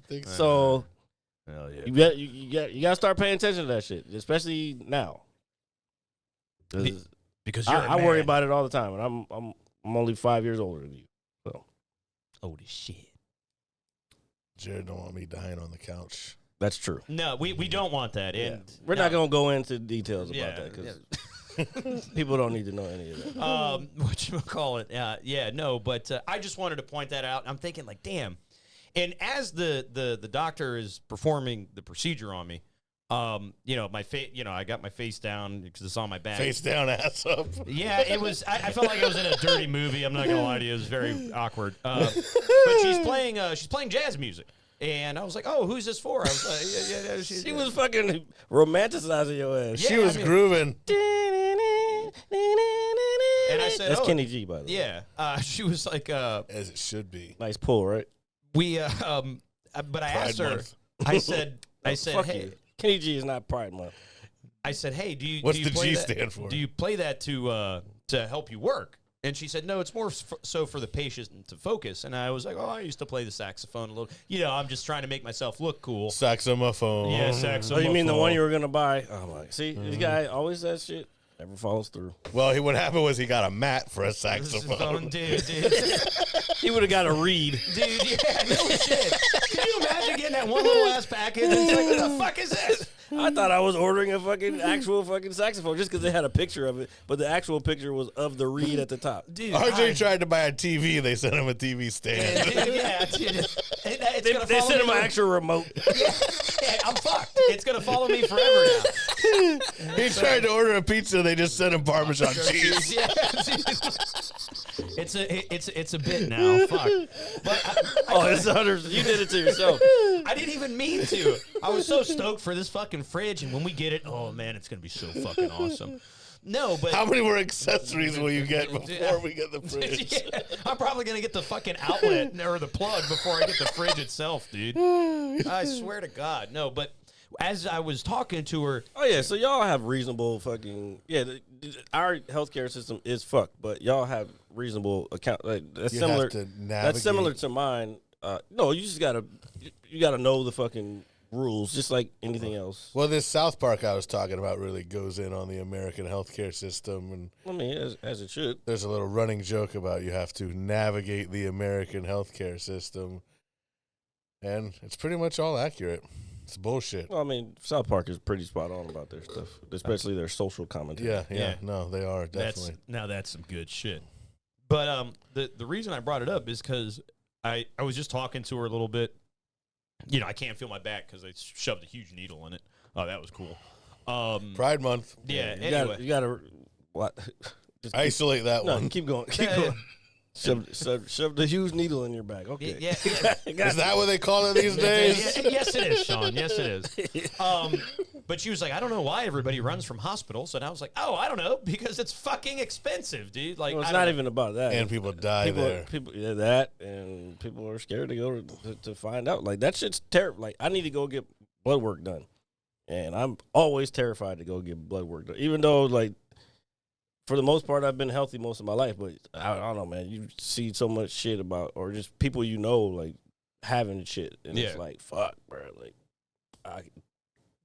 think so? So Hell yeah. you got to start paying attention to that shit, especially now. Because you're I worry about it all the time, and I'm only 5 years older than you. So Holy shit. Jared don't want me dying on the couch. that's true. No, we don't want that. And We're no. not gonna go into details about Yeah, that because people don't need to know any of that. Whatchamacallit? No, but I just wanted to point that out. I'm thinking like, damn. And as the doctor is performing the procedure on me, my face, I got my face down because it's on my back. Face down, ass up. Yeah, it was. I felt like I was in a dirty movie. I'm not gonna lie to you, it was very awkward. But she's playing jazz music, and I was like, "Oh, who's this for?" I was like, "Yeah." She was fucking romanticizing your ass. She Yeah, was I mean- grooving. And I said, That's "Oh, Kenny G, by the way. yeah." She was like, As it should be. Nice pull, right? "We," but I asked her. Month. I said, Fuck "Hey." you. Kenny G is not Pride Month. I said, "Hey, do you What's do you the play G that, stand for? Do you play that to help you work?" And she said, "No, it's more so for the patient to focus." And I was like, "Oh, I used to play the saxophone a little. I'm just trying to make myself look cool." Saxophone. Yeah, Oh, saxophone. you mean the one you were gonna buy? Oh my! See, this guy always says shit, never follows through. Well, what happened was he got a mat for a saxophone, saxophone. dude. He would have got a reed. Dude, yeah, no shit. Can you imagine getting that one little ass package? And it's like, what the fuck is this? I thought I was ordering a fucking actual fucking saxophone just because they had a picture of it, but the actual picture was of the reed at the top. Dude, RJ tried to buy a TV. They sent him a TV stand. dude. They sent him an actual remote. Yeah, I'm fucked. It's gonna follow me forever now. He tried to order a pizza. They just sent him Parmesan cheese. Yeah, it's a bit now. Fuck. But It's 100%. You did it to yourself. I didn't even mean to. I was so stoked for this fucking fridge, and when we get it, oh man, it's gonna be so fucking awesome. No, but How many more accessories will you get before we get the fridge? yeah, I'm probably gonna get the fucking outlet or the plug before I get the fridge itself, dude. I swear to God, no. But as I was talking to her, Oh yeah, so y'all have reasonable fucking our healthcare system is fucked, but y'all have reasonable account. Like, that's You similar. have to That's similar navigate. to mine. No, you just gotta know the fucking rules, just like anything else. Well, this South Park I was talking about really goes in on the American healthcare system, and I mean, as it should. there's a little running joke about you have to navigate the American healthcare system, and it's pretty much all accurate. It's bullshit. Well, I mean, South Park is pretty spot on about their stuff, especially their social commentary. Yeah, Yeah. no, they are definitely. that's some good shit. But the reason I brought it up is because I was just talking to her a little bit. I can't feel my back because I shoved a huge needle in it. Oh, that was cool. Pride Month. Yeah. You Anyway, gotta what? Just Isolate that no, one. keep going. Yeah, Keep going. Shove the huge needle in your back. Okay. Yeah. Is that what they call it these days? Yes, it is, Shawn. Yes, it is. But she was like, I don't know why everybody runs from hospitals. And I was like, oh, I don't know, because it's fucking expensive, dude. Like, Well, it's not even about that. And people die there. People, that, and people are scared to go to find out. Like, that shit's terrible. Like, I need to go get blood work done. And I'm always terrified to go get blood work done. Even though, like, for the most part, I've been healthy most of my life. But I don't know, man. You see so much shit about, or just people you know, like, having shit. And it's like, fuck, bro. Like, I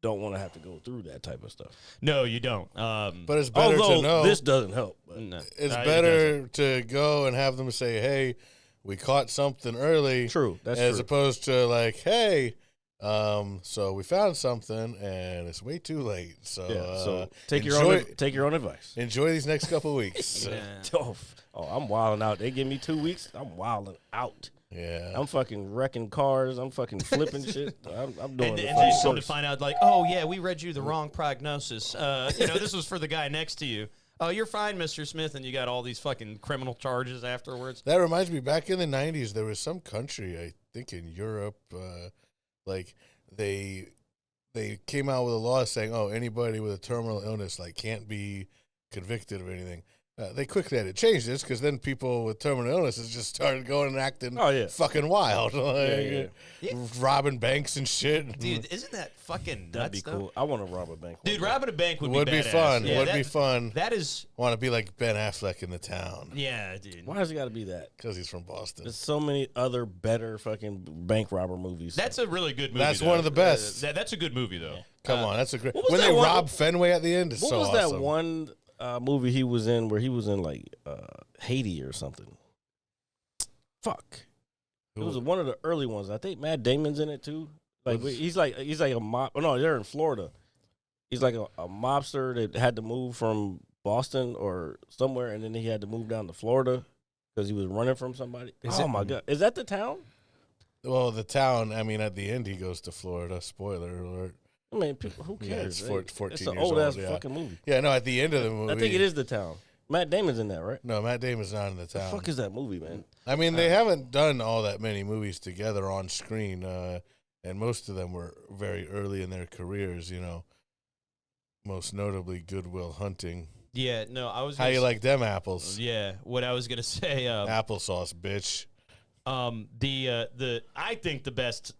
don't want to have to go through that type of stuff. No, you don't. But it's better to know. This doesn't help. But No. It's It better to go and have them say, hey, we caught something early. True. That's as true. opposed to like, hey, so we found something and it's way too late. So, so take enjoy, your own advice. Enjoy these next couple weeks. Yeah. Oh, I'm wilding out. They give me 2 weeks. I'm wilding out. Yeah. I'm fucking wrecking cars. I'm fucking flipping shit. I'm doing. And the then full you come to course. find out, like, oh, yeah, we read you the wrong prognosis. This was for the guy next to you. Oh, you're fine, Mr. Smith, and you got all these fucking criminal charges afterwards. That reminds me, back in the 90s, there was some country, I think in Europe, like they came out with a law saying, oh, anybody with a terminal illness like can't be convicted of anything. They quickly had to change this because then people with terminal illnesses just started going and acting fucking wild. Like, robbing banks and shit. Dude, isn't that fucking nuts, That'd be cool. I want to rob a bank. Dude, robbing a bank would be badass. fun. Yeah, would be fun. That is... Want to be like Ben Affleck in The Town. Yeah, dude. Why does it got to be that? Because he's from Boston. There's so many other better fucking bank robber movies. That's a really good movie. That's one of the best. That's a good movie, though. Come on, that's a great... what was When that they one- rob Fenway at the end, it's what so was awesome. that one movie he was in where he was in like Haiti or something? Fuck. It was one of the early ones. I think Matt Damon's in it too. Like he's like a mob. Oh, no, they're in Florida. He's like a mobster that had to move from Boston or somewhere, and then he had to move down to Florida because he was running from somebody. My god, is that The Town? Well, The Town, I mean, at the end, he goes to Florida. Spoiler alert. I mean, people, who Yeah, cares? it's 14 It's an years old ass old, yeah. fucking movie. Yeah, no, at the end of the movie. I think it is The Town. Matt Damon's in that, right? No, Matt Damon's not in The The Town. fuck is that movie, man? I mean, they haven't done all that many movies together on screen, and most of them were very early in their careers, you know. Most notably, Good Will Hunting. Yeah, no, I was... How you like them apples? Yeah, what I was going to say... Applesauce, bitch. I think the best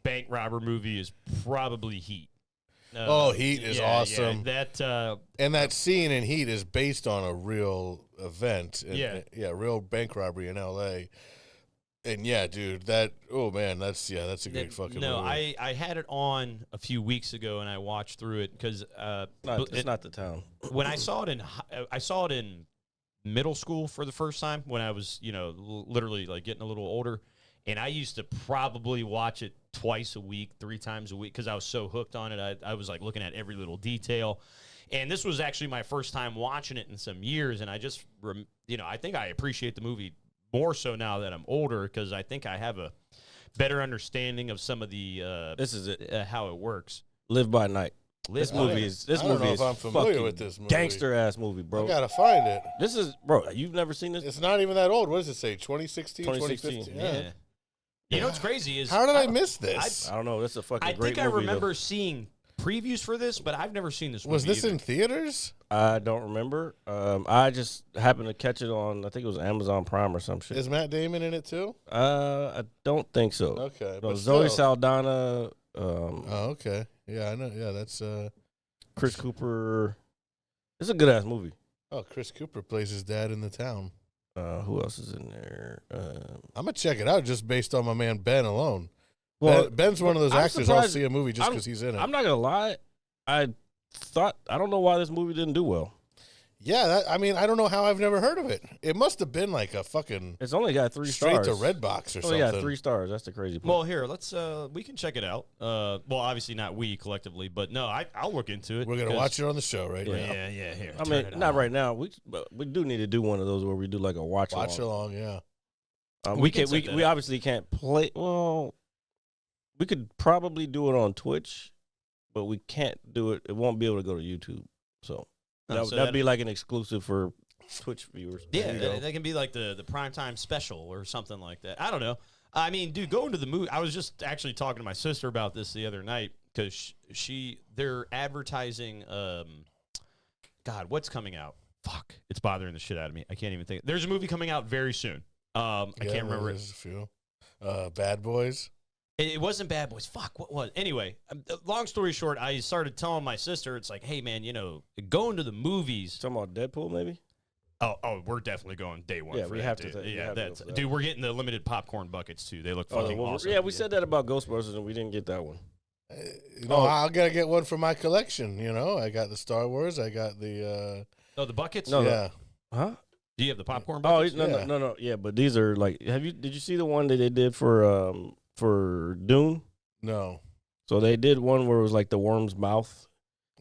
bank robber movie is probably Heat. Heat is awesome. Yeah, And that scene in Heat is based on a real event. Real bank robbery in L.A. And yeah, dude, that's a great fucking movie. I had it on a few weeks ago and I watched through it because It's not The Town. when I saw it in middle school for the first time when I was literally like getting a little older, and I used to probably watch it twice a week, 3 times a week because I was so hooked on it. I was like looking at every little detail. And this was actually my first time watching it in some years, and I just I think I appreciate the movie more so now that I'm older because I think I have a better understanding of some of the This is it. How it works. Live by Night. This movie is I'm familiar fucking with this movie. gangster ass movie, bro. I gotta find it. This is, bro. You've never seen this? It's not even that old. What does it say? 2016, 2016. 2015? Yeah. You know what's crazy is How did I miss this? I don't know. That's a fucking I great think I movie. remember seeing previews for this, but I've never seen this. Was movie this either. in theaters? I don't remember. I just happened to catch it on. I think it was Amazon Prime or some shit. Is Matt Damon in it too? I don't think so. Okay, No, but Zoe still. Saldana. Oh, okay. Yeah, I know. Yeah, that's. Chris Cooper. It's a good ass movie. Oh, Chris Cooper plays his dad in The Town. Who else is in there? I'm gonna check it out just based on my man Ben alone. Well, Ben's one of those I'm actors I'll surprised- see a movie just I'm- because he's in it. I'm not gonna lie. I don't know why this movie didn't do well. Yeah, I don't know how I've never heard of it. It must have been like a fucking It's only got 3 straight stars. to Redbox or It's something. only got 3 stars. That's the crazy part. Well, here, let's we can check it out. Well, obviously not we collectively, but no, I'll look into it. We're gonna 'cause- watch it on the show right now. Yeah, here. I turn mean, it not on. right now. But we do need to do one of those where we do like a watch Watch along. along, yeah. We can We set that we up. obviously can't play. Well, we could probably do it on Twitch, but we can't do it. It won't be able to go to YouTube. So Oh, that'd so be like an exclusive for Twitch viewers. Yeah, they can be like the primetime special or something like that. I don't know. I mean, dude, going to the movie. I was just actually talking to my sister about this the other night because they're advertising. God, what's coming out? Fuck, it's bothering the shit out of me. I can't even think. There's a movie coming out very soon. I can't remember. There's a few. Bad Boys. It wasn't Bad Boys. Fuck, what was? Anyway, long story short, I started telling my sister, it's like, hey man, going to the movies. Talking about Deadpool, maybe. Oh, we're definitely going day one. Yeah, for we that, have to. dude. Yeah, that's dude. We're getting the limited popcorn buckets too. They look fucking awesome. Yeah, we said that about Ghostbusters, and we didn't get that one. I gotta get one for my collection. I got the Star Wars. I got the. The buckets. No, yeah. Huh? Do you have the popcorn Oh buckets? no. Yeah, but these are like. Did you see the one that they did for Dune? No. So they did one where it was like the worm's mouth.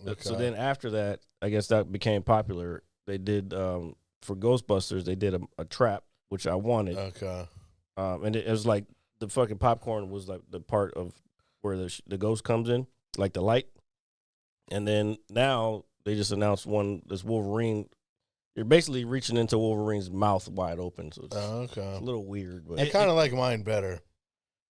Okay. So then after that, I guess that became popular. They did for Ghostbusters. They did a trap, which I wanted. Okay. And it was like the fucking popcorn was like the part of where the ghost comes in, like the light. And then now they just announced one. This Wolverine. You're basically reaching into Wolverine's mouth wide open, so it's Okay. a little weird. But I kind of like mine better.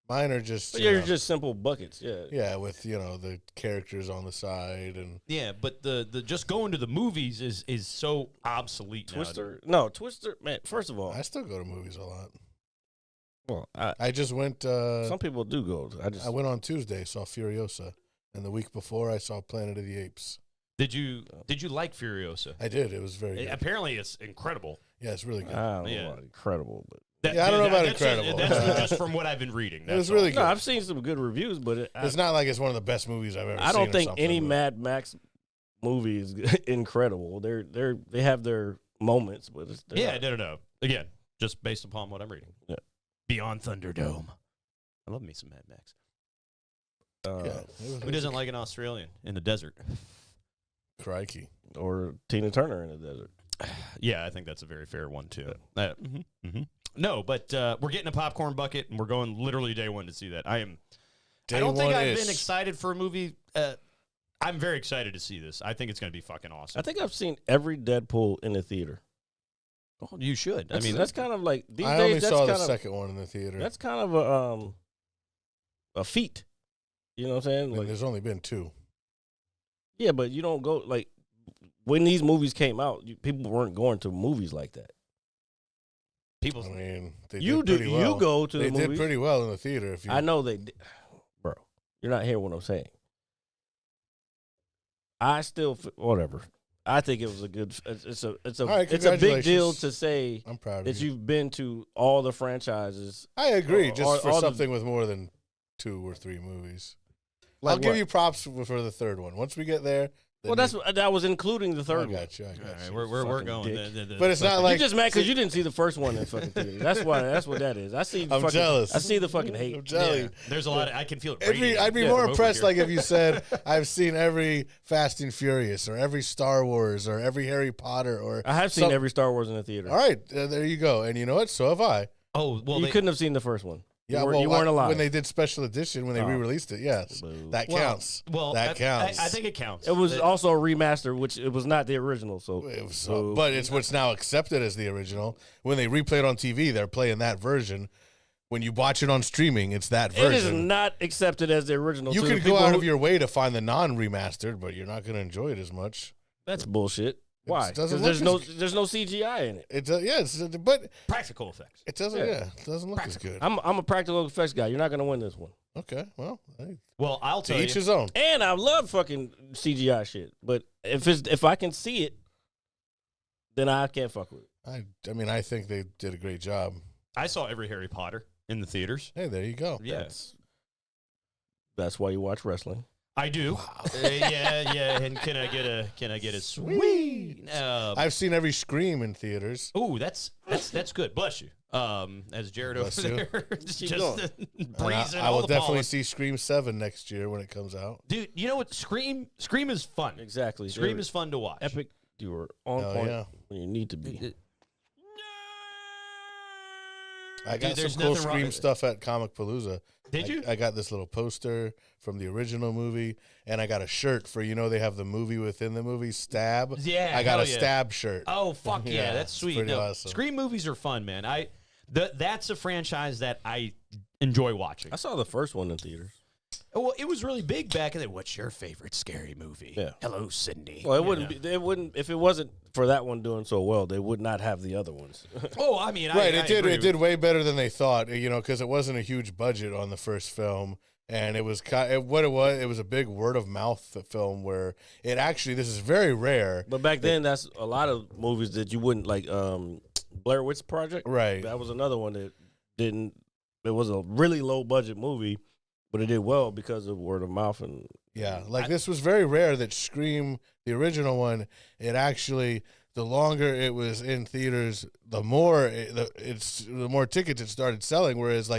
Mine are just. But you're just simple buckets, yeah. Yeah, with the characters on the side and. Yeah, but the just going to the movies is so obsolete Twister, now. Twister. Man, first of all, I still go to movies a lot. well, I just went. some people do go. I went on Tuesday, saw Furiosa, and the week before I saw Planet of the Apes. Did you like Furiosa? I did. It was very good. Apparently, it's incredible. Yeah, it's really good. I don't Yeah. know about incredible, but Yeah, I don't know about that's incredible. That's just from what I've been reading. It was that's really all. good. no, I've seen some good reviews, but It's not like it's one of the best movies I've ever seen. I don't or think something, any but- Mad Max movie is incredible. They have their moments, but Yeah, no. Again, just based upon what I'm reading. Yeah. Beyond Thunderdome. I love me some Mad Max. Who doesn't like an Australian in the desert? Crikey. or Tina Turner in the desert. Yeah, I think that's a very fair one too. No, but we're getting a popcorn bucket, and we're going literally day one to see that. I don't think I've been excited for a movie. I'm very excited to see this. I think it's going to be fucking awesome. I think I've seen every Deadpool in the theater. Oh, you should. That's kind of like these I days. only That's saw kind the of, second one in the theater. That's kind of a feat. You know what I'm saying? And Like, there's only been two. yeah, but you don't go like when these movies came out. People weren't going to movies like that. People, I mean, they You did do. pretty well. You go to They the movies. did pretty well in the theater. If you, I know they did. Bro, you're not hearing what I'm saying. I still whatever. I think it was a good. It's a All right, it's a big deal congratulations. to say I'm proud of that you. you've been to all the franchises. I agree. all- Just for all the- something with more than 2 or 3 movies. Like I'll give what? you props for the third one. Once we get there. Well, that was including the I third one. got you. I all got right, you. we're fucking going. dick. But it's not like You just mad because you didn't see the first one in fucking theater. That's why. That's what that is. I see. I'm jealous. I see the fucking hate. I'm jealous. Yeah, there's a lot. I can feel it. I'd be radiating more from over impressed here. like if you said I've seen every Fast and Furious or every Star Wars or every Harry Potter or I have seen some- every Star Wars in the theater. All right, there you go. And you know what? So have I. Oh well, You they, couldn't have seen the first one. Yeah, you weren't alive. when they did special edition when they Oh. re-released it. Yes, Boo. that well, counts. Well, that counts. I think it counts. It was also a remaster, which it was not the original. So, It was but it's what's now accepted as the original. When they replay it on TV, they're playing that version. When you watch it on streaming, it's that it is version. not accepted as the original. You to can the go people out who- of your way to find the non-remastered, but you're not going to enjoy it as much. That's bullshit. Why? doesn't Because look there's no CGI in it. It's but practical effects. it doesn't. Yeah. Yeah, it doesn't look as good. I'm a practical effects guy. You're not gonna win this one. Okay, well, hey, Well, I'll to tell each you. his own. And I love fucking CGI shit. But if I can see it, then I can't fuck with it. I mean, I think they did a great job. I saw every Harry Potter in the theaters. Hey, there you go. Yes, That's why you watch wrestling. I do. Yeah. And can I get a sweet? I've seen every Scream in theaters. Oh, that's good. Bless you. As Jared Bless over you. there, just going. And breezing I all will the definitely pollen. see Scream 7 next year when it comes out. Dude, you know what? Scream is fun. Exactly. Scream is fun to watch. epic. You were on Hell point yeah. when you need to be. I got there's some cool nothing wrong- Scream stuff at Comic Palooza. Did you? I got this little poster from the original movie, and I got a shirt for, they have the movie within the movie, Stab. Yeah, I got a hell yeah. Stab shirt. Oh fuck yeah, Yeah, that's it's sweet. pretty No, awesome. Scream movies are fun, man. That's a franchise that I enjoy watching. I saw the first one in theaters. Well, it was really big back in the. What's your favorite scary movie? Yeah. Hello, Sydney. Well, it You wouldn't know. be. They wouldn't if it wasn't for that one doing so well. They would not have the other ones. Oh, I mean, Right, I it did. agree It with- did way better than they thought. Because it wasn't a huge budget on the first film, and it was what it was. It was a big word of mouth film where it actually. This is very rare. But back then, that's a lot of movies that you wouldn't like. Blair Witch Project. Right. That was another one that didn't. It was a really low budget movie, but it did well because of word of mouth and. Yeah, this was very rare that Scream, the original one, it actually, the longer it was in theaters, the more the more tickets it started selling. Whereas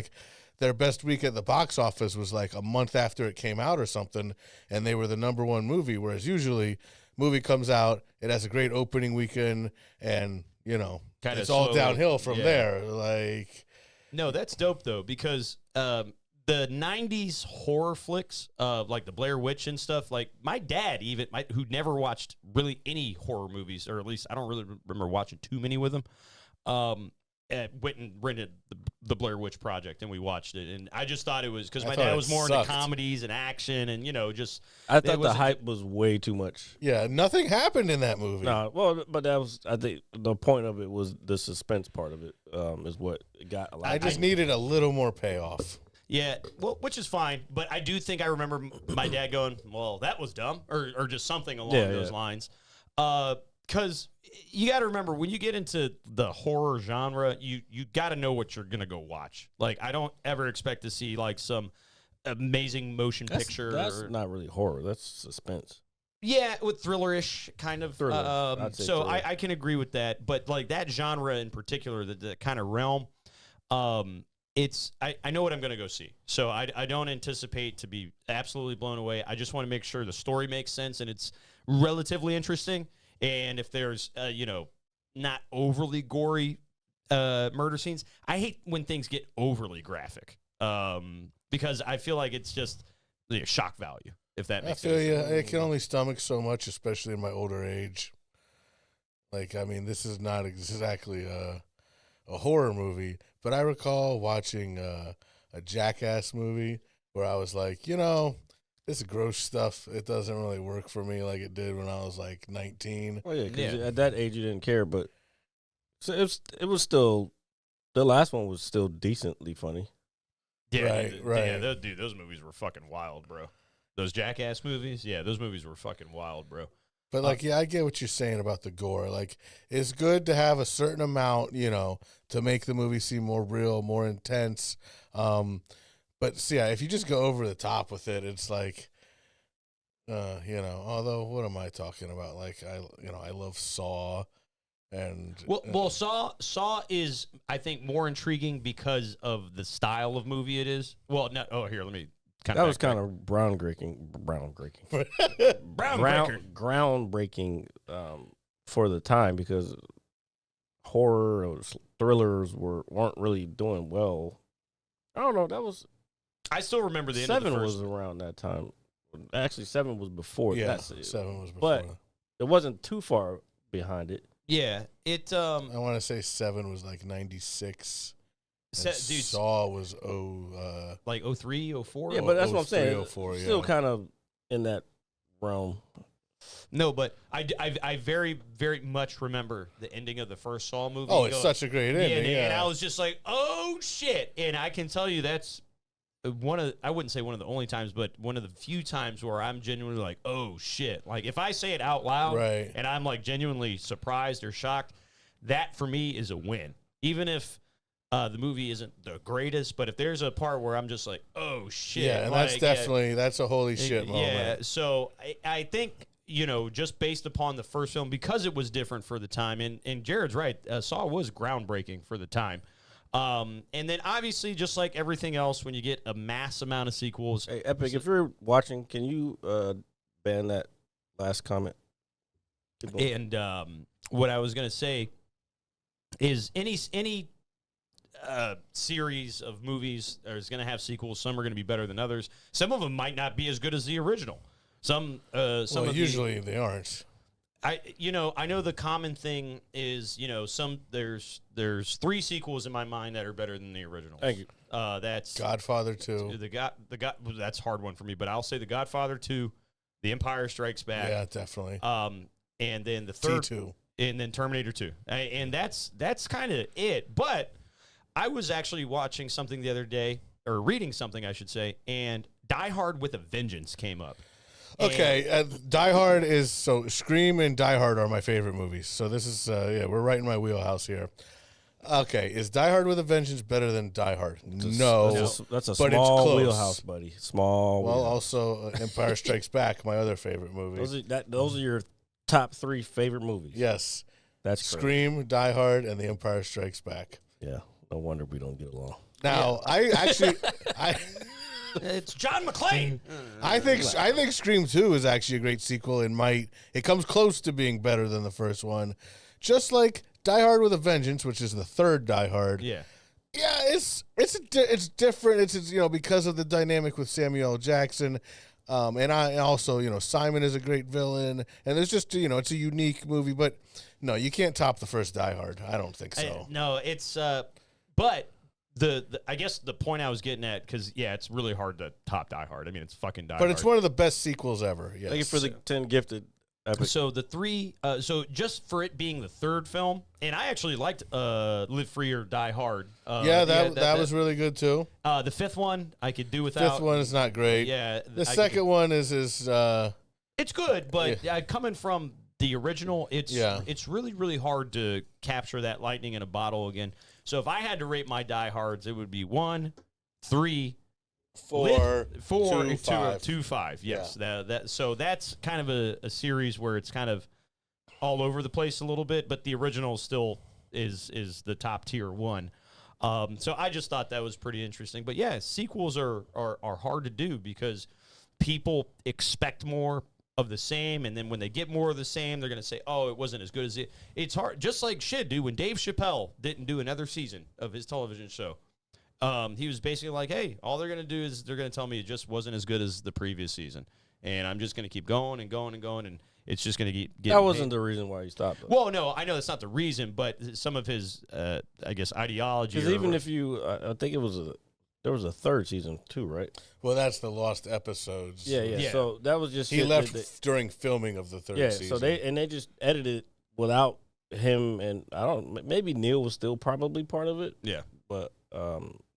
their best week at the box office was like a month after it came out or something, and they were the number one movie. Whereas usually, movie comes out, it has a great opening weekend, and Kinda it's all slowly- downhill from yeah. there. No, that's dope though because the '90s horror flicks, like the Blair Witch and stuff. Like my dad, who never watched really any horror movies, or at least I don't really remember watching too many with him. Went and rented the Blair Witch Project, and we watched it. And I just thought it was because my thought dad it was more sucked. into comedies and action, and just I it thought the wasn't- hype was way too much. Yeah, nothing happened in that movie. No, well, but that was. I think the point of it was the suspense part of it is what got a lot. I just needed a little more payoff. Yeah, well, which is fine, but I do think I remember my dad going, "Well, that was dumb," or just something along those lines. Because you got to remember when you get into the horror genre, you got to know what you're gonna go watch. Like, I don't ever expect to see like some amazing motion picture. That's not really horror. That's suspense. Yeah, with thriller-ish kind of. Thriller. I'd say So thriller. I can agree with that. But like that genre in particular, the kind of realm, I know what I'm going to go see. So I don't anticipate to be absolutely blown away. I just want to make sure the story makes sense and it's relatively interesting. And if there's, not overly gory murder scenes, I hate when things get overly graphic because I feel like it's just shock value. If that I makes feel sense. you. I can only stomach so much, especially in my older age. This is not exactly a horror movie, but I recall watching a Jackass movie where I was like, this is gross stuff. It doesn't really work for me like it did when I was 19. Oh yeah, 'cause Yeah. at that age you didn't care, but so it was still the last one was still decently funny. Yeah, Right, right. Yeah, dude, those movies were fucking wild, bro. Those Jackass movies, yeah, those movies were fucking wild, bro. But I get what you're saying about the gore. It's good to have a certain amount, to make the movie seem more real, more intense. But if you just go over the top with it, it's although what am I talking about? I love Saw and Well, Saw is, I think, more intriguing because of the style of movie it is. Well, no, here, let me kind That of. was kind of groundbreaking for the time because horror or thrillers weren't really doing well. I don't know. That was I still remember the end Seven of the first. was around that time. Actually, Seven was before. yeah, that. 7 was before. But it wasn't too far behind it. Yeah, it. I want to say 7 was 96. And Dude, Saw was like 03, 04? Yeah, but that's what I'm saying. 03, 04, Still yeah. kind of in that realm. No, but I very, very much remember the ending of the first Saw movie. Oh, it's such a great ending. and Yeah, I was just like, oh shit! And I can tell you that's I wouldn't say one of the only times, but one of the few times where I'm genuinely like, oh shit! Like if I say it out loud, Right. and I'm like genuinely surprised or shocked, that for me is a win. Even if the movie isn't the greatest, but if there's a part where I'm just like, oh shit! yeah, and like, that's definitely that's a holy shit moment. Yeah, so I think, just based upon the first film, because it was different for the time, and Jared's right, Saw was groundbreaking for the time. And then obviously, just like everything else, when you get a mass amount of sequels, Hey, Epic, if you're watching, can you ban that last comment? Keep going. and what I was going to say is any series of movies is going to have sequels. Some are going to be better than others. Some of them might not be as good as the original. Some usually they aren't. I know the common thing is, there's 3 sequels in my mind that are better than the original. Thank you. That's Godfather 2. That's a hard one for me, but I'll say The Godfather 2, The Empire Strikes Back. Yeah, definitely. And then the third T2. And then Terminator 2. And that's kind of it. But I was actually watching something the other day, or reading something, I should say, and Die Hard with a Vengeance came up. Okay, Die Hard is so Scream and Die Hard are my favorite movies. So this is we're right in my wheelhouse here. Okay, is Die Hard with a Vengeance better than Die Hard? No, that's a but it's small close. wheelhouse, buddy. Small. Well, wheelhouse. also Empire Strikes Back, my other favorite movie. Those are your top 3 favorite movies. Yes, That's crazy. Scream, Die Hard, and The Empire Strikes Back. Yeah, no wonder we don't get along. Now, It's John McClane. I think Scream 2 is actually a great sequel and it comes close to being better than the first one. Just like Die Hard with a Vengeance, which is the third Die Hard. Yeah. Yeah, it's different. It's because of the dynamic with Samuel L. Jackson. And I also, Simon is a great villain, and there's just, it's a unique movie, but no, you can't top the first Die Hard. I don't think so. No, it's but the I guess the point I was getting at, because it's really hard to top Die Hard. I mean, it's fucking Die Hard. But it's one of the best sequels ever. Yes. Thank you for the 10 gifted. Epic. So the 3, so just for it being the third film, and I actually liked Live Free or Die Hard. That was really good too. The 5th one I could do without. 5th one is not great. Yeah. The second one is it's good, but coming from the original, it's really, really hard to capture that lightning in a bottle again. So if I had to rate my Die Hards, it would be 1, 3, 4, 2, 5. 2, 5. Yes. Yeah. So that's kind of a series where it's kind of all over the place a little bit, but the original still is the top tier one. So I just thought that was pretty interesting. But yeah, sequels are hard to do because people expect more of the same, and then when they get more of the same, they're going to say, oh, it wasn't as good as it. It's hard. Just like shit, dude, when Dave Chappelle didn't do another season of his television show, he was basically like, hey, all they're going to do is they're going to tell me it just wasn't as good as the previous season. And I'm just going to keep going and going and going, and it's just going to get That wasn't the reason why he stopped, though. Well, no, I know that's not the reason, but some of his, I guess, ideology. Because even if you, I think there was a third season too, right? Well, that's the lost episodes. Yeah. So that was just he left during filming of the third season. So they just edited without him, and maybe Neil was still probably part of it. Yeah, but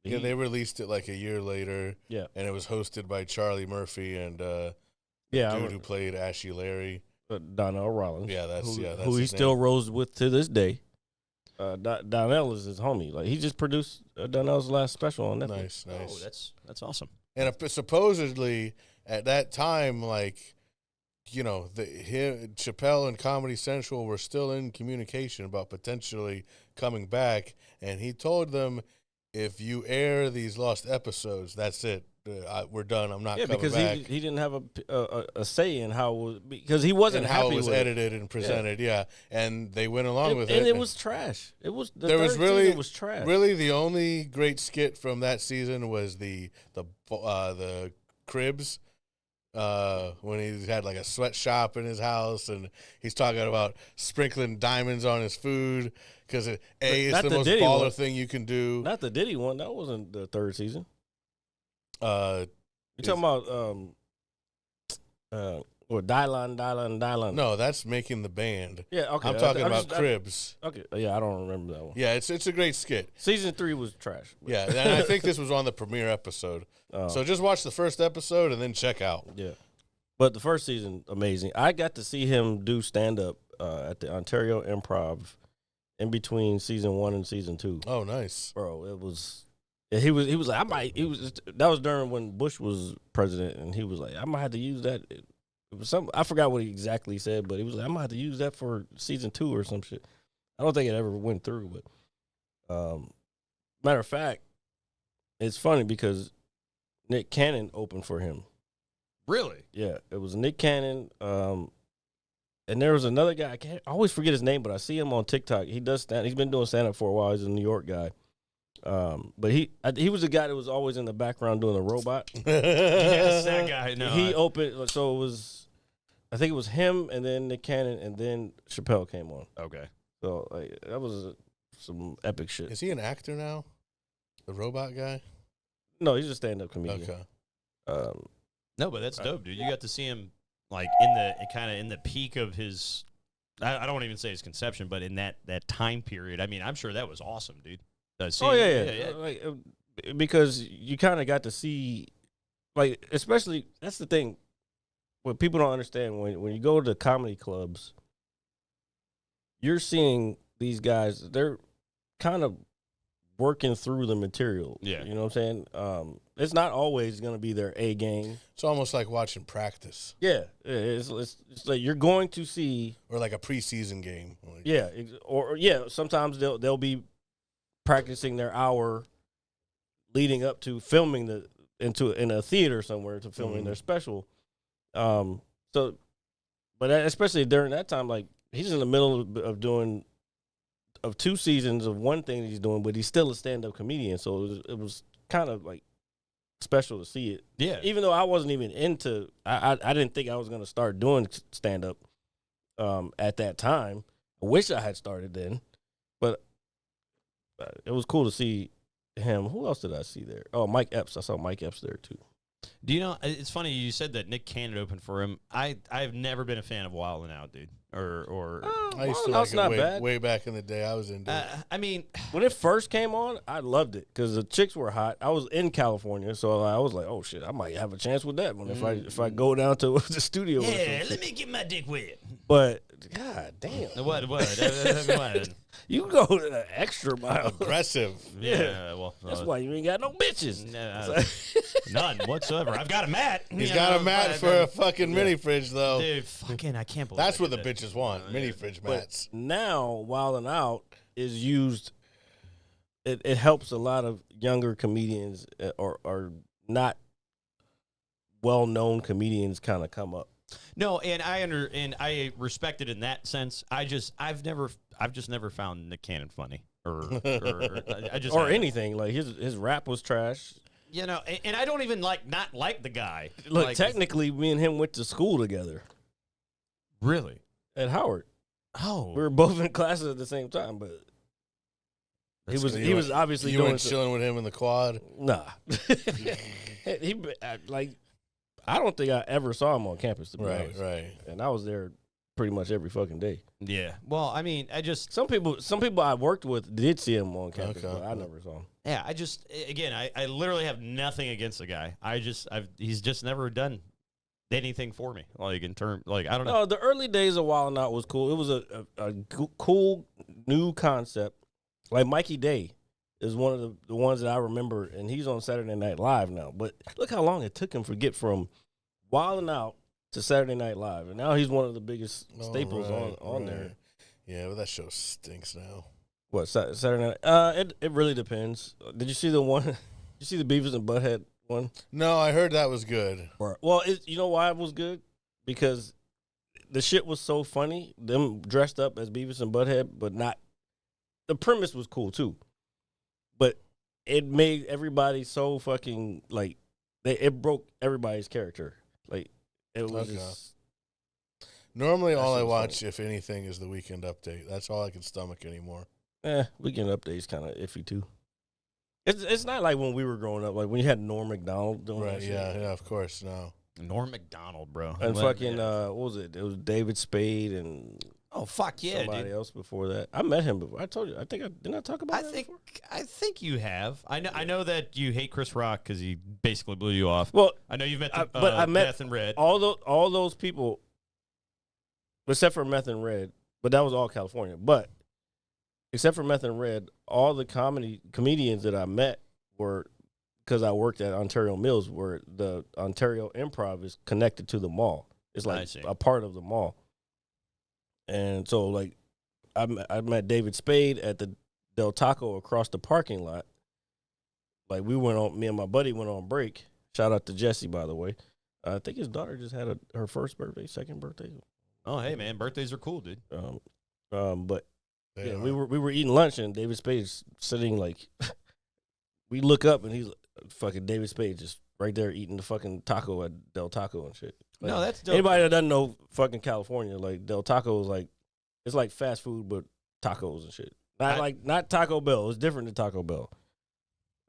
they released it like a year later. Yeah, and it was hosted by Charlie Murphy and dude who played Ashy Larry, Donnell Rollins. Yeah, that's who he still rolls with to this day. Donnell is his homie. Like he just produced Donnell's last special on Netflix. Nice. Oh, that's awesome. And supposedly at that time, like, Chappelle and Comedy Central were still in communication about potentially coming back, and he told them, if you air these lost episodes, that's it. We're done. I'm not coming back. He didn't have a say in how because he wasn't happy how it was with edited and presented. Yeah, and they went along with it. And it was trash. It was was trash. Really, the only great skit from that season was the Cribs. When he had like a sweatshop in his house and he's talking about sprinkling diamonds on his food because it's the most baller thing you can do. Not the Diddy one. That wasn't the third season. You talking about Dylan? No, that's Making the Band. Yeah, okay. I'm talking about Cribs. Okay, yeah, I don't remember that one. Yeah, it's a great skit. Season 3 was trash. Yeah, and I think this was on the premiere episode. So just watch the first episode and then check out. Yeah, but the first season, amazing. I got to see him do stand up at the Ontario Improv in between season 1 and season 2. Oh, nice, bro. It was. He was like, that was during when Bush was president, and he was like, I might have to use that. It was I forgot what he exactly said, but he was like, I might have to use that for season 2 or some shit. I don't think it ever went through, but matter of fact, it's funny because Nick Cannon opened for him. Really? Yeah, it was Nick Cannon, and there was another guy. I always forget his name, but I see him on TikTok. He does stand. He's been doing stand up for a while. He's a New York guy. But he was the guy that was always in the background doing the robot. Yes, that guy. No, He opened, so it was, I think it was him and then Nick Cannon and then Chappelle came on. Okay. So like, that was some epic shit. Is he an actor now? The robot guy? No, he's a stand-up comedian. Okay. No, but that's dope, dude. You got to see him like in the peak of his. I don't want to even say his conception, but in that time period. I mean, I'm sure that was awesome, dude. Yeah. Like, because you kind of got to see, like, especially that's the thing. What people don't understand when you go to comedy clubs, you're seeing these guys. They're kind of working through the material. Yeah. You know what I'm saying? It's not always going to be their A game. It's almost like watching practice. Yeah. It's like you're going to see. Or like a preseason game. Yeah. Sometimes they'll be practicing their hour leading up to filming in a theater somewhere to filming their special. But especially during that time, like he's in the middle of doing 2 seasons of one thing that he's doing, but he's still a stand-up comedian. So it was kind of like special to see it. Yeah. Even though I wasn't even into, I didn't think I was going to start doing stand-up at that time. I wish I had started then, but it was cool to see him. Who else did I see there? Oh, Mike Epps. I saw Mike Epps there too. Do you know? It's funny you said that Nick Cannon opened for him. I've never been a fan of Wild 'N Out, dude. I used to that's like it not bad. way back in the day. I was into it. I mean, When it first came on, I loved it because the chicks were hot. I was in California, so I was like, "Oh shit, I might have a chance with that one if I go down to the studio." let me get my dick wet. But god damn, What? you go to the extra mile. Aggressive. Yeah, well, That's why you ain't got no bitches. None whatsoever. I've got a mat. He's got a mat for a fucking mini fridge, though. Dude, fucking, I can't believe That's I what did the that. bitches want. Mini fridge mats. Now, Wild 'N Out is used. It helps a lot of younger comedians or not well-known comedians kind of come up. No, and I respect it in that sense. I've just never found Nick Cannon funny or I just Or haven't. anything. Like his rap was trash. You know, and I don't even not like the guy. Look, Like, technically, me and him went to school together really. at Howard. Oh, We were both in classes at the same time, but he was obviously You doing went chilling with him in the quad. Nah, I don't think I ever saw him on campus. To be honest. Right. And I was there pretty much every fucking day. yeah. Well, I mean, Some people I worked with did see him on campus, Okay. but I never saw him. yeah. I literally have nothing against the guy. He's just never done anything for me. Like in term, like I don't know. No, the early days of Wild 'N Out was cool. It was a cool new concept. Like Mikey Day is one of the ones that I remember, and he's on Saturday Night Live now. But look how long it took him to get from Wild 'N Out to Saturday Night Live, and now he's one of the biggest staples on there. Yeah, but that show stinks now. What Saturday Night? It really depends. Did you see the one? Did you see the Beavis and Butthead one? No, I heard that was good. Well, you know why it was good? Because the shit was so funny. Them dressed up as Beavis and Butthead, but not. The premise was cool too, but it made everybody so fucking like it broke everybody's character. Like it was. Okay. Just, Normally, That all I shit was watch, if anything, is the Weekend Update. That's all I can stomach anymore. Weekend Update's kind of iffy too. It's not like when we were growing up, like when you had Norm Macdonald doing that Right? shit. Yeah. Of course. No. Norm Macdonald, bro. And Well, fucking yeah. what was it? It was David Spade and Oh fuck yeah, somebody dude. else before that. I met him before. I told you. I think didn't I talk about that before? I think you have. I know that you hate Chris Rock because he basically blew you off. Well, I know you've met, but I met Meth and Red. all those people, except for Meth and Red, but that was all California. But except for Meth and Red, all the comedians that I met were because I worked at Ontario Mills, where the Ontario Improv is connected to the mall. It's I like see. a part of the mall. And so, like, I met David Spade at the Del Taco across the parking lot. Like, me and my buddy went on break. Shout out to Jesse, by the way. I think his daughter just had her first birthday, second birthday. Oh hey man, birthdays are cool, dude. But They yeah, are. we were eating lunch and David Spade's sitting like we look up and he's fucking David Spade just right there eating the fucking taco at Del Taco and shit. Like, No, that's dope. anybody that doesn't know fucking California, like Del Taco is like it's like fast food but tacos and shit. Not Taco Bell. It's different than Taco Bell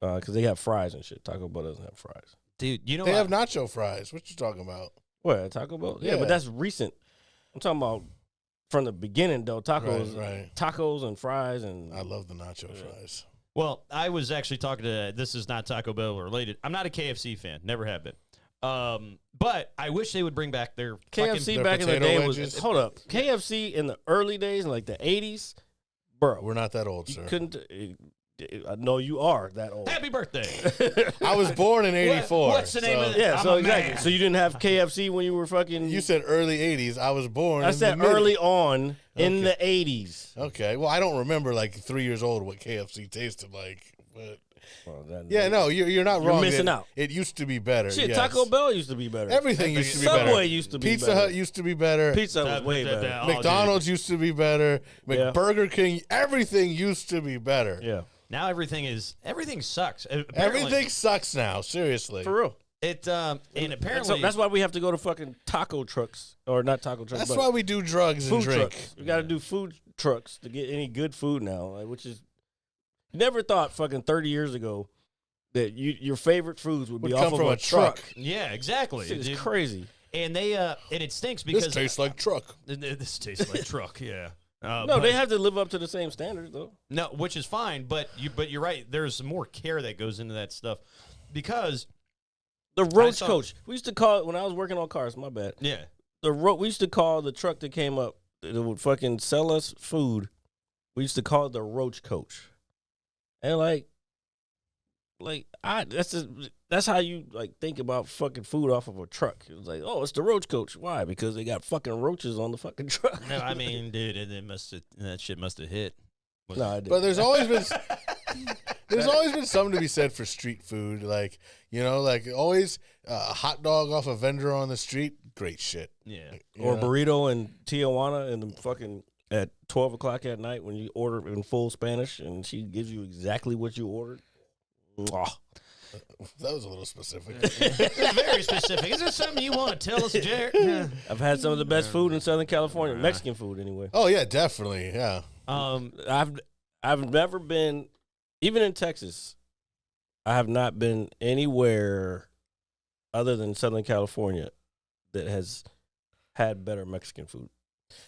because they have fries and shit. Taco Bell doesn't have fries. Dude, you know They what? have nacho fries. What you talking about? What Taco Bell? Yeah, Yeah. but that's recent. I'm talking about from the beginning. Del Taco is Right. tacos and fries and I love the nacho fries. Well, I was actually talking to. This is not Taco Bell related. I'm not a KFC fan. Never have been. But I wish they would bring back their KFC Their back in the potato day wedges. was hold up. KFC in the early days, in like the 80s, bro. We're not that old, You sir. couldn't. I know you are that old. Happy birthday. I was born in '84. What's the name of it? Yeah, I'm so a exactly. man. So you didn't have KFC when you were fucking. You said early '80s. I was born. I in said the mid- early on in the 80s. Okay. Well, I don't remember like 3 years old what KFC tasted like. But Well, that- yeah, no, you're not You're wrong. missing It- out. It used to be better. Shit, yes. Taco Bell used to be better. Everything used to be better. Subway used to be Pizza better. Hut used to be better. Pizza was way better. Oh, McDonald's used to be better. Yeah. Burger King. Everything used to be better. Yeah, Now everything sucks. Apparently, Everything sucks now. Seriously. for real. It and apparently So that's why we have to go to fucking taco trucks or not taco trucks. That's but why we do drugs and food drink. trucks. We got to do food trucks to get any good food now, like, which is never thought fucking 30 years ago that your favorite foods would be Would off come of from a truck. yeah, exactly. Shit is dude. crazy. And they and it stinks because This tastes like truck. this tastes like truck. Yeah. No, but- they have to live up to the same standards though. No, which is fine, but you're right. There's more care that goes into that stuff because The roach saw- coach. We used to call it when I was working on cars. My bad. yeah, We used to call the truck that came up that would fucking sell us food. We used to call it the roach coach, and that's how you like think about fucking food off of a truck. It was like, oh, it's the roach coach. Why? Because they got fucking roaches on the fucking truck. no, I mean, dude, that shit must have hit. No, I didn't. But there's always been something to be said for street food. Like, like always a hot dog off a vendor on the street. Great shit. Yeah, Or Yeah. burrito in Tijuana and the fucking at 12 o'clock at night when you order in full Spanish and she gives you exactly what you ordered. Mwah. That was a little specific. very specific. Is there something you want to tell us, Jared? Yeah. I've had some of the best food in Southern California, Mexican food anyway. Oh yeah, definitely. Yeah. I've never been, even in Texas, I have not been anywhere other than Southern California that has had better Mexican food.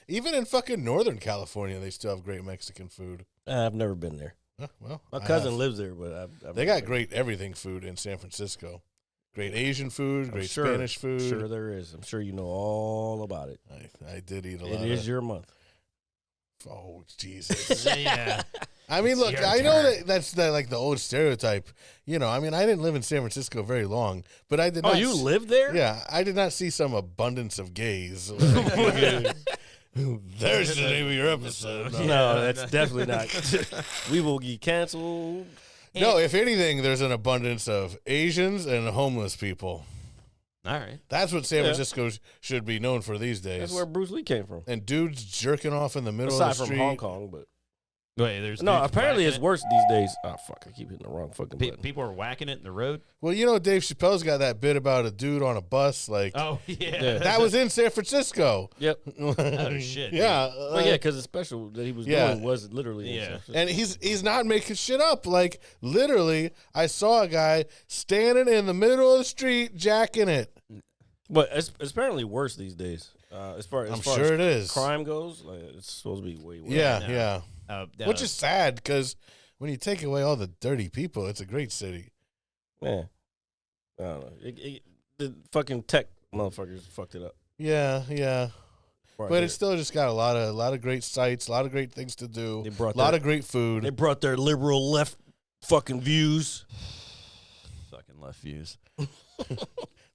Even in fucking Northern California, they still have great Mexican food. I've never been there. Well, My I cousin have. lives there, but I've They never got great everything food in San Francisco. Great Asian food, I'm great sure- Spanish food. Sure, there is. I'm sure you know all about it. I did eat a lot. It is your month. Oh Jesus! yeah. I mean, look, your I know turn. that's like the old stereotype. I mean, I didn't live in San Francisco very long, but I did. Oh, not you s- live there? Yeah, I did not see some abundance of gays. There's the name of your episode. No, that's definitely not. We will get canceled. No, if anything, there's an abundance of Asians and homeless people. All right. That's what San Yeah. Francisco should be known for these days. That's where Bruce Lee came from. And dudes jerking off in the middle Aside of the from street. Hong Kong, but Wait, there's no, dudes apparently whacking it's it? worse these days. Oh fuck, I keep hitting the wrong fucking button. People are whacking it in the road. Well, Dave Chappelle's got that bit about a dude on a bus. Like, Oh yeah. Yeah. that was in San Francisco. Yep. Oh shit. Yeah. Well, yeah, because the special that he was yeah. doing was literally in Yeah. San Francisco. And he's not making shit up. Like, literally, I saw a guy standing in the middle of the street jacking it. But it's apparently worse these days. As far I'm as sure it is. crime goes, like, it's supposed to be way worse. Yeah, No. yeah. Which is sad because when you take away all the dirty people, it's a great city. Yeah. I don't know. The fucking tech motherfuckers fucked it up. Yeah, yeah. Right But there. it's still just got a lot of great sights, a lot of great things to do, They brought a lot their- of great food. They brought their liberal left fucking views. fucking left views.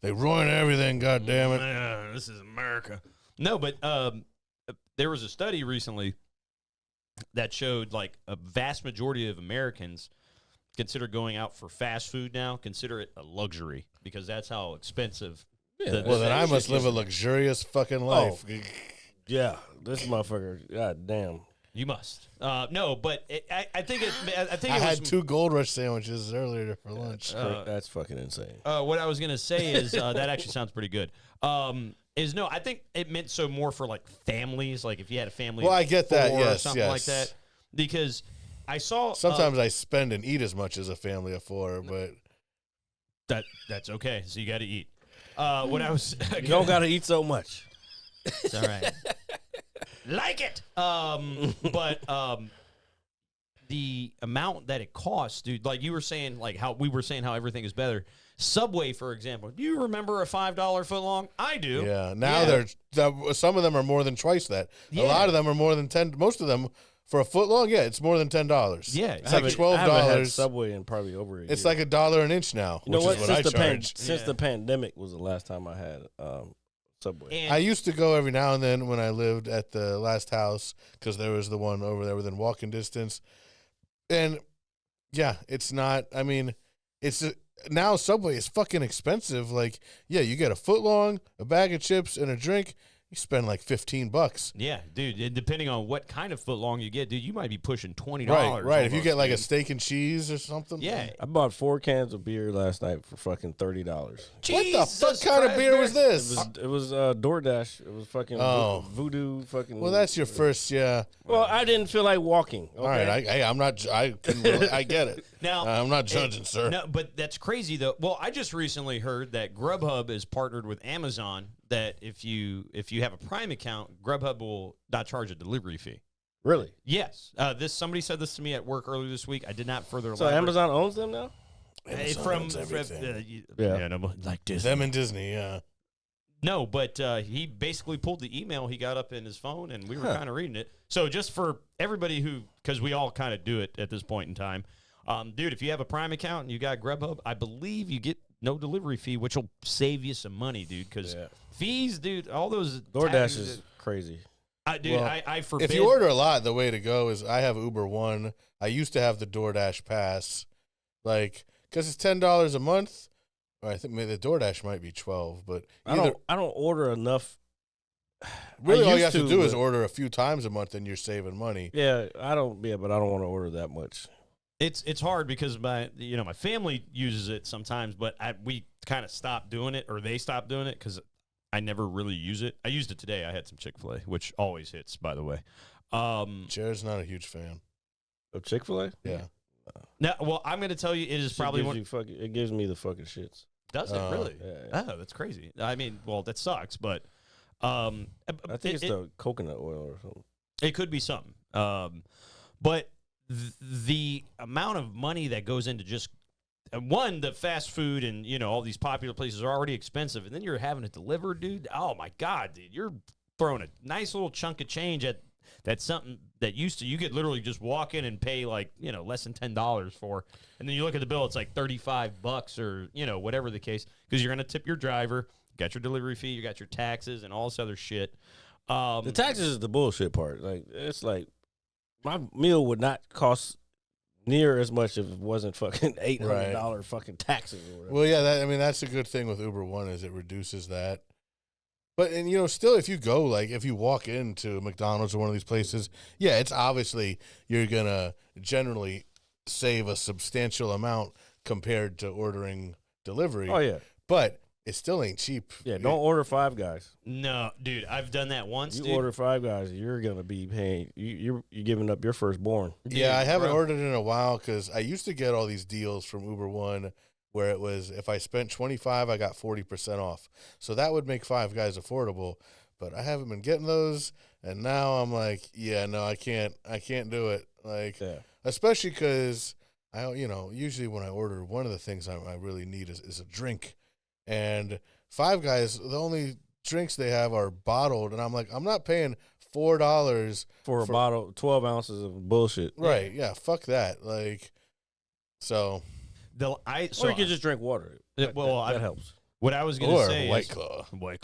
They ruin everything, God damn it. Man, this is America. No, but there was a study recently that showed like a vast majority of Americans consider going out for fast food now, consider it a luxury because that's how expensive. Well, then I must live a luxurious fucking life. Yeah, this motherfucker. God damn. You must. No, but I think I it was had 2 Gold Rush sandwiches earlier for lunch. That's fucking insane. What I was gonna say is that actually sounds pretty good. I think it meant so more for like families, like if you had a family. Well, I get that, or yes, something like that, because I saw Sometimes I spend and eat as much as a family of 4, but that's okay. So you got to eat. What I was You don't got to eat so much. It's all right. Like it. But the amount that it costs, dude, like you were saying, like how we were saying how everything is better. Subway, for example. Do you remember a $5 footlong? I do. yeah. Now some of them are more than twice that. Yeah. A lot of them are more than 10. Most of them for a footlong, it's more than $10. Yeah, it's like I haven't had $12. Subway in probably over a year. It's like $1 an inch now, You know which what? is what I charge. Since the pandemic was the last time I had Subway. And I used to go every now and then when I lived at the last house because there was the one over there within walking distance. And yeah, it's not. I mean, now Subway is fucking expensive. Like, yeah, you get a footlong, a bag of chips, and a drink. You spend like $15. yeah, dude, and depending on what kind of footlong you get, dude, you might be pushing $20. Right. If you almost, get like a dude. steak and cheese or something. Yeah. I bought 4 cans of beer last night for fucking $30. What the Jesus fuck kind of Christ, beer dude. was this? It was DoorDash. It was fucking voodoo fucking. Well, that's your first, yeah. Well, I didn't feel like walking. Okay? All right, I'm not. I get it. Now, I'm not judging, sir. No, but that's crazy though. Well, I just recently heard that Grubhub is partnered with Amazon. That if you have a Prime account, Grubhub will not charge a delivery fee. Really? Yes. Somebody said this to me at work earlier this week. I did not further. So elaborate. Amazon owns them now? Owns everything. Yeah. No, like Disney. Them and Disney, yeah. No, but he basically pulled the email he got up in his phone, and we were kind of reading it. So just for everybody because we all kind of do it at this point in time, dude, if you have a Prime account and you got Grubhub, I believe you get no delivery fee, which will save you some money, dude. Because fees, dude, all those DoorDash taxes, is crazy. Dude, Well, I forbid. If you order a lot, the way to go is I have Uber One. I used to have the DoorDash Pass, like because it's $10 a month. Or I think maybe the DoorDash might be $12, but I don't order enough. really I all you used have to to, do is but- order a few times a month, and you're saving money. Yeah, but I don't want to order that much. It's hard because my family uses it sometimes, but we kind of stopped doing it, or they stopped doing it because I never really use it. I used it today. I had some Chick-fil-A, which always hits, by the way. Jared's not a huge fan. Of Chick-fil-A? Yeah. Now, well, I'm going to tell you, it is probably one. It gives me the fucking shits. Does it really? Yeah. Oh, that's crazy. I mean, well, that sucks, but I think it's the coconut oil or something. it could be something. But the amount of money that goes into just one, the fast food and all these popular places are already expensive, and then you're having it delivered, dude. Oh my god, dude, you're throwing a nice little chunk of change at that's something that used to you could literally just walk in and pay like less than $10 for, and then you look at the bill, it's like $35 or whatever the case, because you're gonna tip your driver, you got your delivery fee, you got your taxes and all this other shit. The taxes is the bullshit part. Like it's like my meal would not cost near as much if it wasn't fucking $800 fucking taxes or whatever. Well, yeah, that's a good thing with Uber One is it reduces that. But still, if you go if you walk into McDonald's or one of these places, yeah, it's obviously you're gonna generally save a substantial amount compared to ordering delivery. Oh yeah, but it still ain't cheap. yeah. Don't order Five Guys. No, dude, I've done that once. You dude. order Five Guys, you're gonna be paying. You're giving up your firstborn. Yeah, I haven't bro. ordered in a while because I used to get all these deals from Uber One where it was if I spent $25, I got 40% off. So that would make Five Guys affordable. But I haven't been getting those, and now I'm like, yeah, no, I can't do it. Like, Yeah. especially because usually when I order, one of the things I really need is a drink, and Five Guys, the only drinks they have are bottled, and I'm like, I'm not paying $4 For a bottle, 12 ounces of bullshit. Right? Yeah, fuck that. Like, so. Or Or you can just drink water. That helps. What I was going to Or say White is Claw. White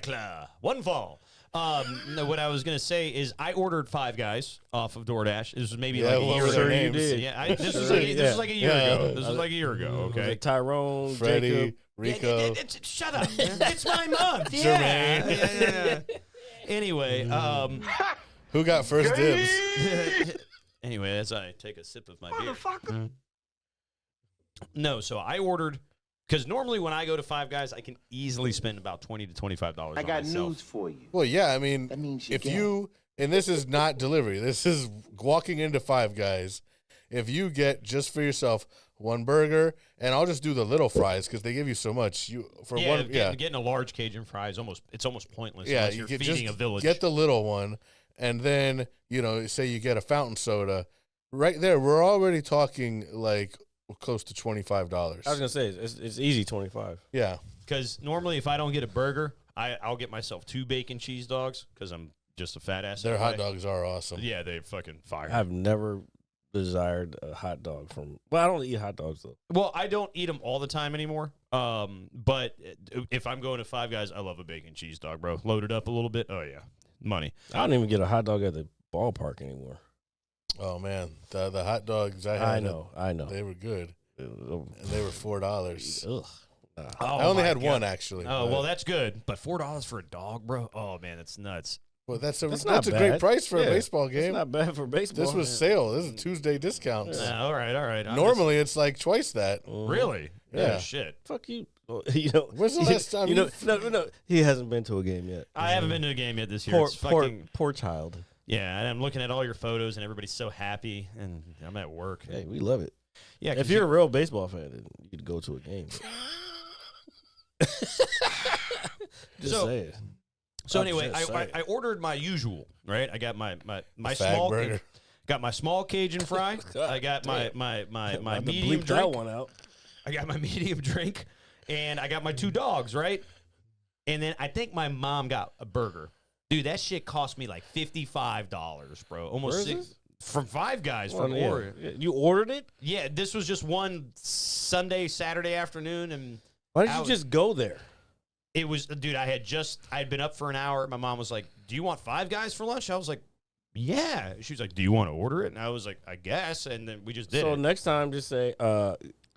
Claw, one fall. No, what I was going to say is I ordered Five Guys off of DoorDash. This was maybe like a what year were ago. their you names? did. Yeah, this was Yeah. like a year Yeah. ago. This was like a year ago. Was Okay. it Tyrone, Freddie, Jacob? Rico. Shut up! It's my month. Yeah. Jermaine. Yeah. Anyway, Who got first dibs? Anyway, as I take a sip of my beer. No, so I ordered because normally when I go to Five Guys, I can easily spend about $20 to $25. I on got myself. news for you. Well, yeah, I mean, That means you if get you, and this is not delivery, this is walking into Five Guys. If you get just for yourself one burger, and I'll just do the little fries because they give you so much. Getting a large Cajun fry is almost pointless. Yeah, unless you're feeding a village. Get the little one, and then say you get a fountain soda. Right there, we're already talking like close to $25. I was gonna say it's easy 25. Yeah, Because normally, if I don't get a burger, I'll get myself 2 bacon cheese dogs because I'm just a fat ass. their hot anyway. dogs are awesome. Yeah, they're fucking fire. I've never desired a hot dog from. Well, I don't eat hot dogs though. Well, I don't eat them all the time anymore. But if I'm going to Five Guys, I love a bacon cheese dog, bro. Load it up a little bit. Oh yeah, money. I don't even get a hot dog at the ballpark anymore. Oh man, the hot dogs I had. I know. They were good, Ugh. and they were $4. Oh, I only my had God. one actually. Oh but- well, that's good. But $4 for a dog, bro. Oh man, that's nuts. well, that's a That's that's not a great bad. price for Yeah, a baseball It's game. not bad for baseball. This was Yeah. sale. This is Tuesday discounts. All right. I'm Normally, it's like twice that. Mhm. just- really? Yeah. Oh, shit. Fuck you. When's the last time you know? No. He hasn't been to a game yet. I haven't been to a game yet this year. Poor, It's fucking, poor child. yeah, and I'm looking at all your photos, and everybody's so happy, and I'm at work. Hey, we love it. Yeah, If you're a real baseball fan, then you'd go to a game. Just So- saying. so I'm anyway, just saying. I ordered my usual. Right, I got my Fag small burger. got my small Cajun fry. I got my I had to medium bleep drink. that one out. I got my medium drink, and I got my 2 dogs, right? And then I think my mom got a burger. Dude, that shit cost me like $55, bro. Almost Where is 6 from Five Guys from Well, yeah. Oregon. You ordered it? Yeah, this was just one Saturday afternoon, and Why did I you was- just go there? it was, dude, I had been up for an hour. My mom was like, "Do you want Five Guys for lunch?" I was like, "Yeah." She was like, "Do you want to order it?" And I was like, "I guess." And then we just did So it. next time, just say,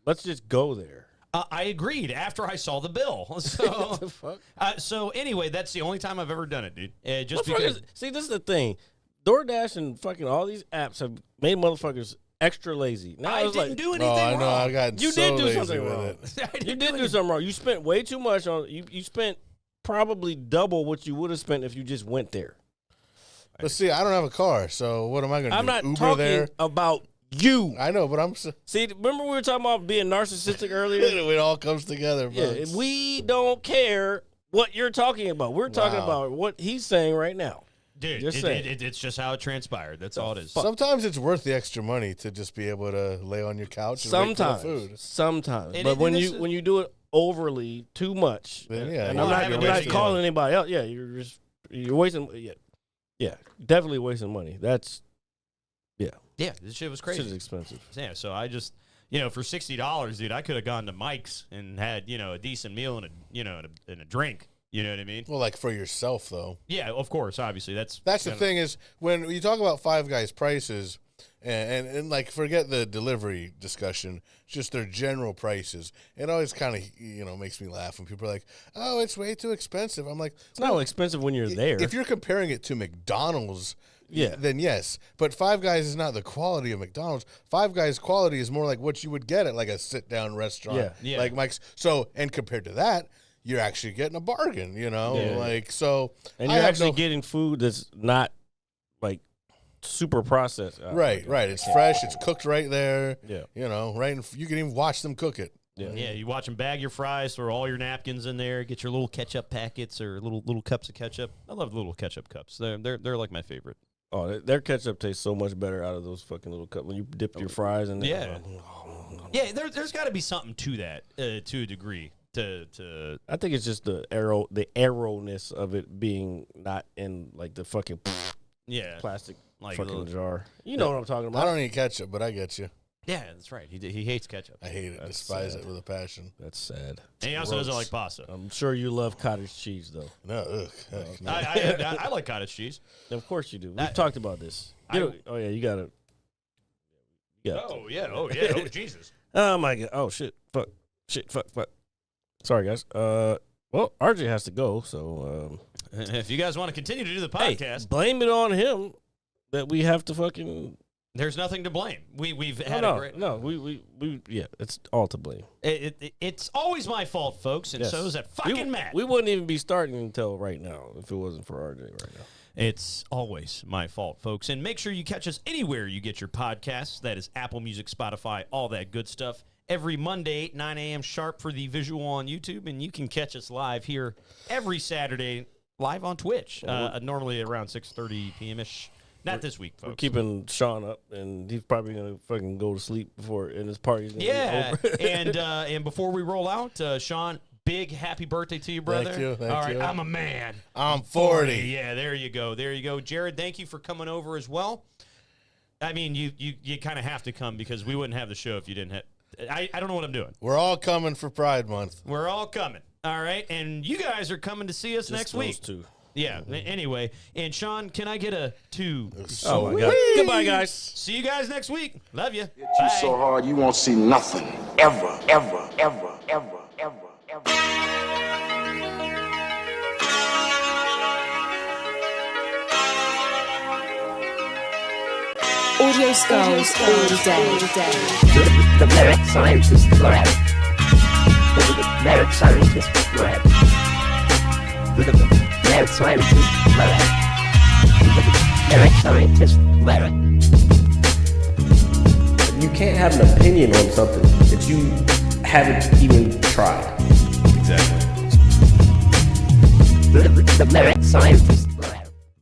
let's just go there. I agreed after I saw the bill. So, What the fuck? so anyway, that's the only time I've ever done it, dude. Just Motherfuckers- because. See, this is the thing. DoorDash and fucking all these apps have made motherfuckers extra lazy. Now I it's didn't like, do anything Oh, I know. wrong. I got You so did do lazy something with wrong. it. I You did do something wrong. You spent way too much on. You spent probably double what you would have spent if you just went there. But see, I don't have a car, so what am I going to do? I'm not Uber talking there? about you. I know, but I'm. See, remember we were talking about being narcissistic earlier? It all comes together, Yeah, folks. we don't care what you're talking about. We're talking Wow. about what he's saying right now. Dude, Just saying. it's just how it transpired. That's all it is. Sometimes it's worth the extra money to just be able to lay on your couch and wait Sometimes, for the food. sometimes, And but it- when and you this when you do it overly too much, Then, yeah, and you're I'm not, having I'm not wasted calling money. anybody else. Yeah, you're wasting. Yeah, definitely wasting money. That's Yeah, this shit was shit is crazy. expensive. Yeah, so I just, for $60, dude, I could have gone to Mike's and had, a decent meal and and a drink. You know what I mean? Well, like for yourself, though. Yeah, of course, obviously. That's The kinda- thing is, when you talk about Five Guys prices, and like forget the delivery discussion, just their general prices, it always kind of makes me laugh when people are like, "Oh, it's way too expensive." I'm like, It's not expensive when you're there. If you're comparing it to McDonald's, Yeah. then yes. But Five Guys is not the quality of McDonald's. Five Guys quality is more like what you would get at like a sit-down restaurant, Yeah. Yeah. like Mike's. So, and compared to that, you're actually getting a bargain, Yeah. like so. and I you're have actually no- getting food that's not like super processed. right. It's fresh. It's cooked right there. Yeah. Right. You can even watch them cook it. Yeah, you watch them bag your fries, throw all your napkins in there, get your little ketchup packets or little cups of ketchup. I love the little ketchup cups. They're like my favorite. Oh, their ketchup tastes so much better out of those fucking little cups when you dip your fries in there. Yeah. Yeah, there's got to be something to that to a degree. To I think it's just the arrowness of it being not in like the fucking yeah, plastic like fucking little- jar. You know what I'm talking I about? don't eat ketchup, but I get you. yeah, that's right. He hates ketchup, I hate it. That's Despise sad. it with a passion. That's sad. and he also doesn't gross. like pasta. I'm sure you love cottage cheese though. No, ugh, heck no. I like cottage cheese. Of course you do. We've That- talked about this. Oh yeah, you gotta. Yeah. Oh yeah, oh Jesus. Oh my god. Oh shit. Fuck. Shit. Fuck. Sorry guys. Well, RJ has to go, so If you guys want to continue to do the hey, podcast, blame it on him. that we have to fucking. There's nothing to blame. We've had No, a great. no, we yeah, it's all to blame. It's always my fault, folks, and Yes. so is that fucking Matt. We wouldn't even be starting until right now if it wasn't for RJ right now. It's always my fault, folks. And make sure you catch us anywhere you get your podcasts. That is Apple Music, Spotify, all that good stuff. Every Monday, 9 a.m. sharp for the visual on YouTube. And you can catch us live here every Saturday, live on Twitch, normally around 6:30 p.m.-ish. Not this week, folks. We're keeping Shawn up, and he's probably going to fucking go to sleep before, and his party's going to be over. and before we roll out, Shawn, big happy birthday to you, brother. Thank you. All right, I'm a man. I'm 40. Yeah, there you go. There you go. Jared, thank you for coming over as well. I mean, you kind of have to come because we wouldn't have the show if you didn't have. I don't know what I'm doing. We're all coming for Pride Month. We're all coming. All right, and you guys are coming to see us next week. Those two. Yeah. Anyway, and Shawn, can I get a 2? Oh my God! Goodbye, guys. See you guys next week. Love you. Hit you so hard you won't see nothing. Ever, ever, ever, ever, ever, ever. Audio skulls all day. The merit scientist lab. The merit scientist lab. The merit scientist lab. The merit scientist lab. You can't have an opinion on something that you haven't even tried. The merit scientist